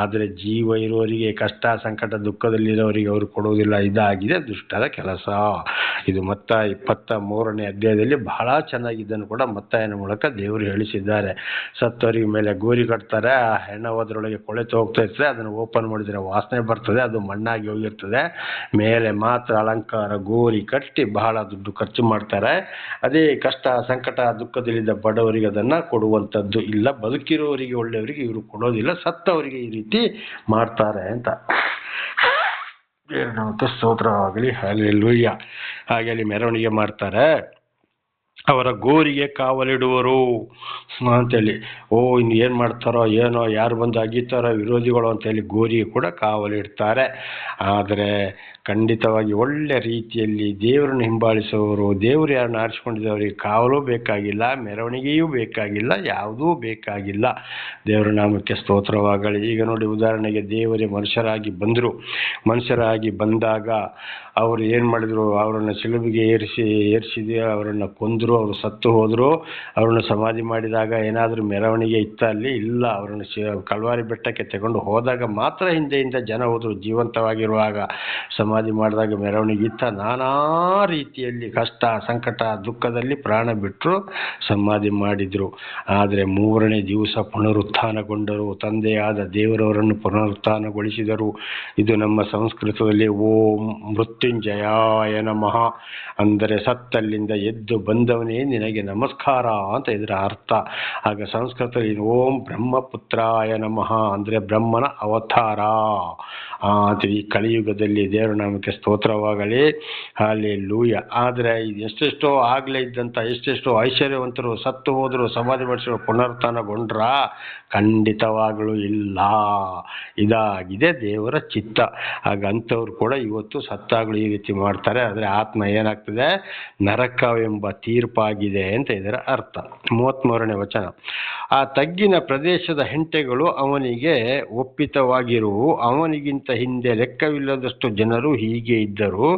ಆದರೆ ಜೀವ ಇರೋರಿಗೆ, ಕಷ್ಟ ಸಂಕಟ ದುಃಖದಲ್ಲಿರೋರಿಗೆ ಅವರು ಕೊಡೋದಿಲ್ಲ. ಇದಾಗಿದೆ ದುಷ್ಟರ ಕೆಲಸ. ಇದು ಮತ್ತ 23ನೇ ಅಧ್ಯಾಯದಲ್ಲಿ ಬಹಳ ಚೆನ್ನಾಗಿದ್ದನ್ನು ಕೂಡ ಮತ್ತಾಯನ ಮೂಲಕ ದೇವರು ಹೇಳಿಸಿದ್ದಾರೆ. ಸತ್ತವರಿಗೆ ಮೇಲೆ ಗೋರಿ ಕಟ್ತಾರೆ, ಆ ಹೆಣ್ಣು ಅದರೊಳಗೆ ಕೊಳೆತು ಹೋಗ್ತಾ ಇರ್ತದೆ, ಅದನ್ನು ಓಪನ್ ಮಾಡಿದರೆ ವಾಸನೆ ಬರ್ತದೆ, ಅದು ಮಣ್ಣಾಗಿ ಹೋಗಿರ್ತದೆ. ಮೇಲೆ ಮಾತ್ರ ಅಲಂಕಾರ ಗೋರಿ ಕಟ್ಟಿ ಬಹಳ ದುಡ್ಡು ಖರ್ಚು ಮಾಡ್ತಾರೆ. ಅದೇ ಕಷ್ಟ ಸಂಕಟ ದುಃಖದಲ್ಲಿದ್ದ ಬಡವರಿಗೆ ಅದನ್ನು ಕೊಡುವಂಥದ್ದು ಇಲ್ಲ. ಬದುಕಿರೋರಿಗೆ ಒಳ್ಳೆಯವರಿಗೆ ಇವರು ಕೊಡೋದಿಲ್ಲ, ಸತ್ತವರಿಗೆ ಈ ರೀತಿ ಮಾಡ್ತಾರೆ ಅಂತ. ದೇವರ ಸ್ತೋತ್ರವಾಗಲಿ, ಹಲ್ಲೆಲೂಯಾ. ಹಾಗೆ ಅಲ್ಲಿ ಮೆರವಣಿಗೆ ಮಾಡ್ತಾರೆ. ಅವರ ಗೋರಿಗೆ ಕಾವಲಿಡುವರು ಅಂತೇಳಿ. ಇನ್ನು ಏನು ಮಾಡ್ತಾರೋ ಏನೋ, ಯಾರು ಬಂದು ಅಗಿತಾರೋ ವಿರೋಧಿಗಳು ಅಂತೇಳಿ ಗೋರಿಗೆ ಕೂಡ ಕಾವಲಿಡ್ತಾರೆ. ಆದರೆ ಖಂಡಿತವಾಗಿ ಒಳ್ಳೆ ರೀತಿಯಲ್ಲಿ ದೇವರನ್ನು ಹಿಂಬಾಲಿಸುವವರು, ದೇವರು ಯಾರನ್ನು ಆರಿಸಿಕೊಂಡಿದ್ದವರಿಗೆ ಕಾವಲು ಬೇಕಾಗಿಲ್ಲ, ಮೆರವಣಿಗೆಯೂ ಬೇಕಾಗಿಲ್ಲ, ಯಾವುದೂ ಬೇಕಾಗಿಲ್ಲ. ದೇವರ ನಾಮಕ್ಕೆ ಸ್ತೋತ್ರವಾಗಲಿ. ಈಗ ನೋಡಿ, ಉದಾಹರಣೆಗೆ ದೇವರೇ ಮನುಷ್ಯರಾಗಿ ಬಂದಾಗ ಅವರು ಏನು ಮಾಡಿದರು, ಅವರನ್ನು ಶಿಲುಬೆಗೆ ಏರಿಸಿದೆ, ಅವರನ್ನು ಕೊಂದರು, ಅವರು ಸತ್ತು ಹೋದರು. ಅವರನ್ನು ಸಮಾಧಿ ಮಾಡಿದಾಗ ಏನಾದರೂ ಮೆರವಣಿಗೆ ಇತ್ತ ಅಲ್ಲಿ? ಇಲ್ಲ. ಅವರನ್ನು ಕಲ್ವಾರಿ ಬೆಟ್ಟಕ್ಕೆ ತಗೊಂಡು ಹೋದಾಗ ಮಾತ್ರ ಹಿಂದೆಯಿಂದ ಜನ ಹೋದರು. ಜೀವಂತವಾಗಿರುವಾಗ ಸಮಾಧಿ ಮಾಡಿದಾಗ ಮೆರವಣಿಗೆ ಇತ್ತ? ನಾನಾ ರೀತಿಯಲ್ಲಿ ಕಷ್ಟ ಸಂಕಟ ದುಃಖದಲ್ಲಿ ಪ್ರಾಣ ಬಿಟ್ಟರು, ಸಮಾಧಿ ಮಾಡಿದರು. ಆದರೆ 3ನೇ ದಿವಸ ಪುನರುತ್ಥಾನಗೊಂಡರು. ತಂದೆಯಾದ ದೇವರವರನ್ನು ಪುನರುತ್ಥಾನಗೊಳಿಸಿದರು. ಇದು ನಮ್ಮ ಸಂಸ್ಕೃತದಲ್ಲಿ ಓಂ ಮೃತ್ಯುಂಜಯಾಯ ನಮಃ ಅಂದರೆ ಸತ್ತಲ್ಲಿಂದ ಎದ್ದು ಬಂದವನೇ ನಿನಗೆ ನಮಸ್ಕಾರ ಅಂತ ಇದರ ಅರ್ಥ. ಆಗ ಸಂಸ್ಕೃತದಲ್ಲಿ ಓಂ ಬ್ರಹ್ಮಪುತ್ರಾಯ ನಮಃ ಅಂದರೆ ಬ್ರಹ್ಮನ ಅವತಾರ ಅಂತ. ಈ ಕಲಿಯುಗದಲ್ಲಿ ದೇವರ ನಾಮಕ್ಕೆ ಸ್ತೋತ್ರವಾಗಲಿ, ಹಲ್ಲೆಲೂಯಾ. ಆದರೆ ಎಷ್ಟೆಷ್ಟೋ ಆಗಲೇ ಇದ್ದಂಥ ಎಷ್ಟೆಷ್ಟೋ ಐಶ್ವರ್ಯವಂತರು ಸತ್ತು ಹೋದರು, ಸಮಾಧಿ ಮಾಡಿಸಿದ್ರು, ಪುನರುತ್ಥಾನಗೊಂಡ್ರ? ಖಂಡಿತವಾಗಲೂ ಇಲ್ಲ. ಇದಾಗಿದೆ ದೇವರ ಚಿತ್ತ. ಹಾಗಂಥವ್ರು ಕೂಡ ಇವತ್ತು ಸತ್ತಾಗಲೂ ಈ ರೀತಿ ಮಾಡ್ತಾರೆ. ಆದರೆ ಆತ್ಮ ಏನಾಗ್ತದೆ, ನರಕವೆಂಬ ತೀರ್ಪಾಗಿದೆ ಅಂತ ಇದರ ಅರ್ಥ. 33ನೇ ವಚನ. ಆ ತಗ್ಗಿನ ಪ್ರದೇಶದ ಹೆಂಟೆಗಳು ಅವನಿಗೆ ಒಪ್ಪಿತವಾಗಿರುವು, ಅವನಿಗಿಂತ ಹಿಂದೆ ಲೆಕ್ಕವಿಲ್ಲದಷ್ಟು ಜನರು ಹೀಗೆ ಇದ್ದರು,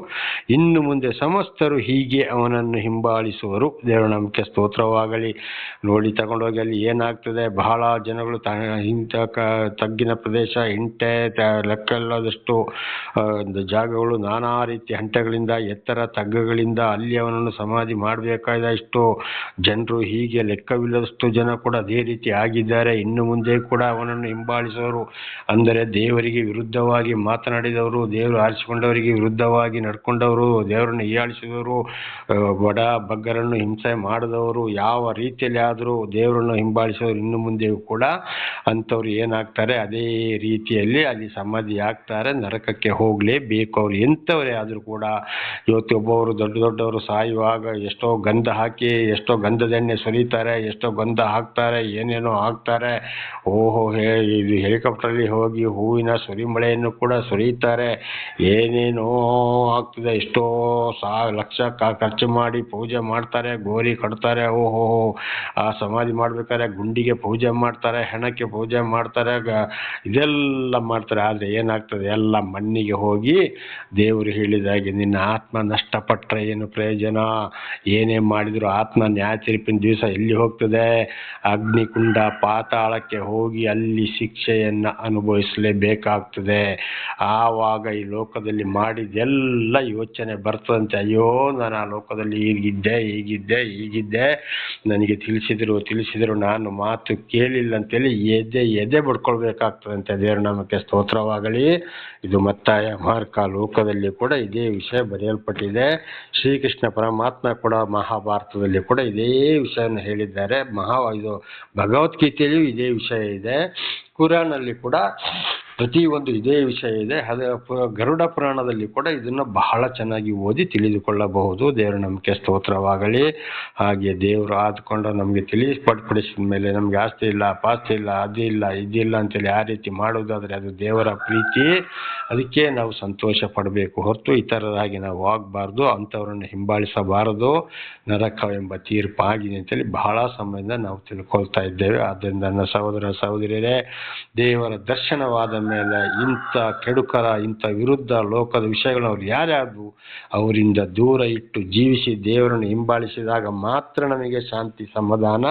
ಇನ್ನು ಮುಂದೆ ಸಮಸ್ತರು ಹೀಗೆ ಅವನನ್ನು ಹಿಂಬಾಲಿಸುವರು. ದೇವರ ನಾಮಕ್ಕೆ ಸ್ತೋತ್ರವಾಗಲಿ. ನೋಡಿ, ತಗೊಂಡೋಗಿ ಅಲ್ಲಿ ಏನಾಗ್ತದೆ, ಬಹಳ ಜನಗಳು ಇಂಥ ತಗ್ಗಿನ ಪ್ರದೇಶ, ಹಿಂಟೆ, ಲೆಕ್ಕವಿಲ್ಲದಷ್ಟು ಜಾಗಗಳು, ನಾನಾ ರೀತಿಯ ಹಂಟೆಗಳಿಂದ, ಎತ್ತರ ತಗ್ಗುಗಳಿಂದ ಅಲ್ಲಿ ಅವನನ್ನು ಸಮಾಧಿ ಮಾಡಬೇಕಾದ ಇಷ್ಟು ಜನರು, ಹೀಗೆ ಲೆಕ್ಕವಿಲ್ಲದಷ್ಟು ಜನ ಕೂಡ ಅದೇ ರೀತಿ ಆಗಿದ್ದಾರೆ. ಇನ್ನು ಮುಂದೆ ಕೂಡ ಅವನನ್ನು ಹಿಂಬಾಲಿಸುವರು. ಅಂದರೆ ದೇವರಿಗೆ ವಿರುದ್ಧವಾಗಿ ಮಾತನಾಡಿದವರು, ದೇವರು ಆರಿಸಿಕೊಂಡವರಿಗೆ ವಿರುದ್ಧವಾಗಿ ನಡ್ಕೊಂಡವರು, ದೇವರನ್ನು ಹೀಯಾಳಿಸಿದವರು, ಬಡ ಬಗ್ಗರನ್ನು ಹಿಂಸೆ ಮಾಡಿದವರು, ಯಾವ ರೀತಿಯಲ್ಲಿ ಆದರೂ ದೇವರನ್ನು ಹಿಂಬಾಲಿಸೋರು ಇನ್ನು ಮುಂದೆಯೂ ಕೂಡ ಅಂಥವ್ರು ಏನಾಗ್ತಾರೆ, ಅದೇ ರೀತಿಯಲ್ಲಿ ಅಲ್ಲಿ ಸಮಾಧಿ ಆಗ್ತಾರೆ, ನರಕಕ್ಕೆ ಹೋಗಲೇಬೇಕು. ಅವ್ರು ಎಂಥವರೇ ಆದರೂ ಕೂಡ. ಇವತ್ತು ಒಬ್ಬವರು ದೊಡ್ಡವರು ಸಾಯುವಾಗ ಎಷ್ಟೋ ಗಂಧ ಹಾಕಿ, ಎಷ್ಟೋ ಗಂಧದೆಣ್ಣೆ ಸುರಿತಾರೆ, ಎಷ್ಟೋ ಗಂಧ ಹಾಕ್ತಾರೆ, ಏನೇನೋ ಹಾಕ್ತಾರೆ. ಇದು ಹೆಲಿಕಾಪ್ಟರಲ್ಲಿ ಹೋಗಿ ಹೂವಿನ ಸುರಿಮಳೆಯನ್ನು ರೊಟ್ಟಿಯನ್ನು ಕೂಡ ಸುರಿಯುತ್ತಾರೆ. ಏನೇನೋ ಆಗ್ತದೆ, ಎಷ್ಟೋ ಲಕ್ಷ ಖರ್ಚು ಮಾಡಿ ಪೂಜೆ ಮಾಡ್ತಾರೆ, ಗೋರಿ ಕಟ್ತಾರೆ, ಓಹೋ ಆ ಸಮಾಧಿ ಮಾಡ್ಬೇಕಾದ್ರೆ ಗುಂಡಿಗೆ ಪೂಜೆ ಮಾಡ್ತಾರೆ, ಹೆಣಕ್ಕೆ ಪೂಜೆ ಮಾಡ್ತಾರೆ, ಇದೆಲ್ಲ ಮಾಡ್ತಾರೆ. ಆದರೆ ಏನಾಗ್ತದೆ, ಎಲ್ಲ ಮಣ್ಣಿಗೆ ಹೋಗಿ ದೇವರು ಹೇಳಿದಾಗೆ ನಿನ್ನ ಆತ್ಮ ನಷ್ಟಪಟ್ಟರೆ ಏನು ಪ್ರಯೋಜನ? ಏನೇ ಮಾಡಿದ್ರು ಆತ್ಮ ನ್ಯಾಯ ತೀರ್ಪಿನ ದಿವಸ ಎಲ್ಲಿ ಹೋಗ್ತದೆ? ಅಗ್ನಿಕುಂಡ ಪಾತಾಳಕ್ಕೆ ಹೋಗಿ ಅಲ್ಲಿ ಶಿಕ್ಷೆಯನ್ನು ಅನುಭವಿಸಲೇಬೇಕಾಗ್ತದೆ. ಆವಾಗ ಈ ಲೋಕದಲ್ಲಿ ಮಾಡಿದೆಲ್ಲ ಯೋಚನೆ ಬರ್ತದಂತೆ, ಅಯ್ಯೋ ನಾನು ಆ ಲೋಕದಲ್ಲಿ ಹೀಗಿದ್ದೆ, ನನಗೆ ತಿಳಿಸಿದ್ರು ನಾನು ಮಾತು ಕೇಳಿಲ್ಲ ಅಂತೇಳಿ ಎದೆ ಬಡ್ಕೊಳ್ಬೇಕಾಗ್ತದಂತೆ. ದೇವರ ನಾಮಕ್ಕೆ ಸ್ತೋತ್ರವಾಗಲಿ. ಇದು ಮತ್ತಾಯ ಮಾರ್ಕ ಲೋಕದಲ್ಲಿ ಕೂಡ ಇದೇ ವಿಷಯ ಬರೆಯಲ್ಪಟ್ಟಿದೆ. ಶ್ರೀಕೃಷ್ಣ ಪರಮಾತ್ಮ ಕೂಡ ಮಹಾಭಾರತದಲ್ಲಿ ಕೂಡ ಇದೇ ವಿಷಯವನ್ನು ಹೇಳಿದ್ದಾರೆ. ಇದು ಭಗವದ್ಗೀತೆಯಲ್ಲಿಯೂ ಇದೇ ವಿಷಯ ಇದೆ. ಕುರಾನಲ್ಲಿ ಕೂಡ ಪ್ರತಿಯೊಂದು ಇದೇ ವಿಷಯ ಇದೆ. ಗರುಡ ಪುರಾಣದಲ್ಲಿ ಕೂಡ ಇದನ್ನು ಬಹಳ ಚೆನ್ನಾಗಿ ಓದಿ ತಿಳಿದುಕೊಳ್ಳಬಹುದು. ದೇವರ ನಮಗೆ ಸ್ತೋತ್ರವಾಗಲಿ. ಹಾಗೆ ದೇವರು ಆದುಕೊಂಡು ನಮಗೆ ತಿಳಿಪಡಿಸಿದ ಮೇಲೆ ನಮಗೆ ಆಸ್ತಿ ಇಲ್ಲ, ಪಾಸ್ತಿ ಇಲ್ಲ, ಇದಿಲ್ಲ ಅಂತೇಳಿ ಆ ರೀತಿ ಮಾಡುವುದಾದರೆ ಅದು ದೇವರ ಪ್ರೀತಿ. ಅದಕ್ಕೆ ನಾವು ಸಂತೋಷ ಪಡಬೇಕು ಹೊರತು ಇತರರಾಗಿ ನಾವು ಆಗಬಾರ್ದು, ಅಂಥವರನ್ನು ಹಿಂಬಾಲಿಸಬಾರದು. ನರಕ ಎಂಬ ತೀರ್ಪು ಆಗಿದೆ ಅಂತೇಳಿ ಬಹಳ ಸಮಯದಿಂದ ನಾವು ತಿಳ್ಕೊಳ್ತಾ ಇದ್ದೇವೆ. ಆದ್ದರಿಂದ ನನ್ನ ಸಹೋದರ ಸಹೋದರಿಯರೇ, ದೇವರ ದರ್ಶನವಾದ ಮೇಲೆ ಇಂಥ ಕೆಡುಕರ, ಇಂಥ ವಿರುದ್ಧ ಲೋಕದ ವಿಷಯಗಳು ಅವ್ರು ಯಾರ್ಯಾರು ಅವರಿಂದ ದೂರ ಇಟ್ಟು ಜೀವಿಸಿ ದೇವರನ್ನು ಹಿಂಬಾಲಿಸಿದಾಗ ಮಾತ್ರ ನಮಗೆ ಶಾಂತಿ ಸಮಾಧಾನ.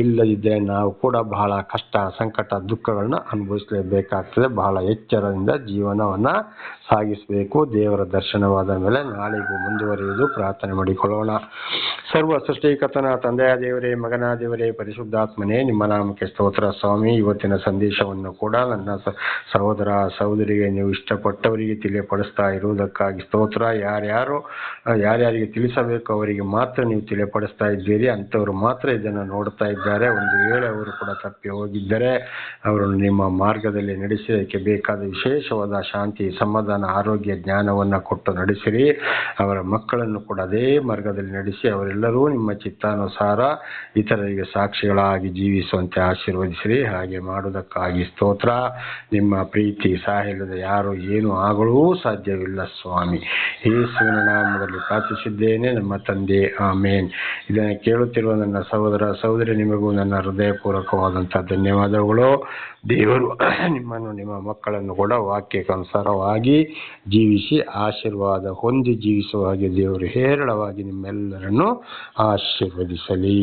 ಇಲ್ಲದಿದ್ದರೆ ನಾವು ಕೂಡ ಬಹಳ ಕಷ್ಟ, ಸಂಕಟ, ದುಃಖಗಳನ್ನ ಅನುಭವಿಸಲೇಬೇಕಾಗ್ತದೆ. ಬಹಳ ಎಚ್ಚರದಿಂದ ಜೀವನವನ್ನು ಸಾಗಿಸಬೇಕು. ದೇವರ ದರ್ಶನವಾದ ಮೇಲೆ ನಾಳೆಗೂ ಮುಂದುವರಿಯುವುದು ಪ್ರಾರ್ಥನೆ ಮಾಡಿಕೊಳ್ಳೋಣ. ಸರ್ವ ಸೃಷ್ಟಿಕರ್ತನ ತಂದೆಯ ದೇವರೇ, ಮಗನ ದೇವರೇ, ಪರಿಶುದ್ಧಾತ್ಮನೇ, ನಿಮ್ಮ ನಾಮಕ್ಕೆ ಸ್ತೋತ್ರ ಸ್ವಾಮಿ. ಇವತ್ತಿನ ಸಂದೇಶವನ್ನು ಕೂಡ ನನ್ನ ಸಹೋದರ ಸಹೋದರಿಗೆ ನೀವು ಇಷ್ಟಪಟ್ಟವರಿಗೆ ತಿಳಿಯಪಡಿಸ್ತಾ ಇರುವುದಕ್ಕಾಗಿ ಸ್ತೋತ್ರ. ಯಾರ್ಯಾರಿಗೆ ತಿಳಿಸಬೇಕು ಅವರಿಗೆ ಮಾತ್ರ ನೀವು ತಿಳಿಯಪಡಿಸ್ತಾ ಇದ್ದೀರಿ. ಅಂಥವ್ರು ಮಾತ್ರ ಇದನ್ನು ನೋಡ್ತಾ ಇದ್ದಾರೆ. ಒಂದು ವೇಳೆ ಅವರು ಕೂಡ ತಪ್ಪಿ ಹೋಗಿದ್ದರೆ ಅವರನ್ನು ನಿಮ್ಮ ಮಾರ್ಗದಲ್ಲಿ ನಡೆಸಿ ಅದಕ್ಕೆ ಬೇಕಾದ ವಿಶೇಷವಾದ ಶಾಂತಿ, ಸಮಾಧಾನ, ಆರೋಗ್ಯ, ಜ್ಞಾನವನ್ನು ಕೊಟ್ಟು ನಡೆಸಿರಿ. ಅವರ ಮಕ್ಕಳನ್ನು ಕೂಡ ಅದೇ ಮಾರ್ಗದಲ್ಲಿ ನಡೆಸಿ ಅವರೆಲ್ಲರೂ ನಿಮ್ಮ ಚಿತ್ತಾನುಸಾರ ಇತರರಿಗೆ ಸಾಕ್ಷಿಗಳಾಗಿ ಜೀವಿಸುವಂತೆ ಆಶೀರ್ವದಿಸಿರಿ. ಹಾಗೆ ಮಾಡುವುದಕ್ಕಾಗಿ ಸ್ತೋತ್ರ. ನಿಮ್ಮ ಪ್ರೀತಿ ಸಾಹಿಲ್ಲದೆ ಯಾರು ಏನು ಆಗಲೂ ಸಾಧ್ಯವಿಲ್ಲ ಸ್ವಾಮಿ. ಯೇಸುವಿನ ನಾಮದಲ್ಲಿ ಪ್ರಾರ್ಥಿಸಿದ್ದೇನೆ ನಮ್ಮ ತಂದೆ, ಆಮೇನ್. ಇದನ್ನು ಕೇಳುತ್ತಿರುವ ನನ್ನ ಸಹೋದರ ಸಹೋದರಿ, ನಿಮಗೂ ನನ್ನ ಹೃದಯಪೂರ್ವಕವಾದಂಥ ಧನ್ಯವಾದಗಳು. ದೇವರು ನಿಮ್ಮನ್ನು, ನಿಮ್ಮ ಮಕ್ಕಳನ್ನು ಕೂಡ ವಾಕ್ಯಕ್ಕನುಸಾರವಾಗಿ ಜೀವಿಸಿ ಆಶೀರ್ವಾದ ಹೊಂದಿ ಜೀವಿಸುವ ಹಾಗೆ ದೇವರು ಹೇರಳವಾಗಿ ನಿಮ್ಮೆಲ್ಲರನ್ನು ಆಶೀರ್ವದಿಸಲಿ.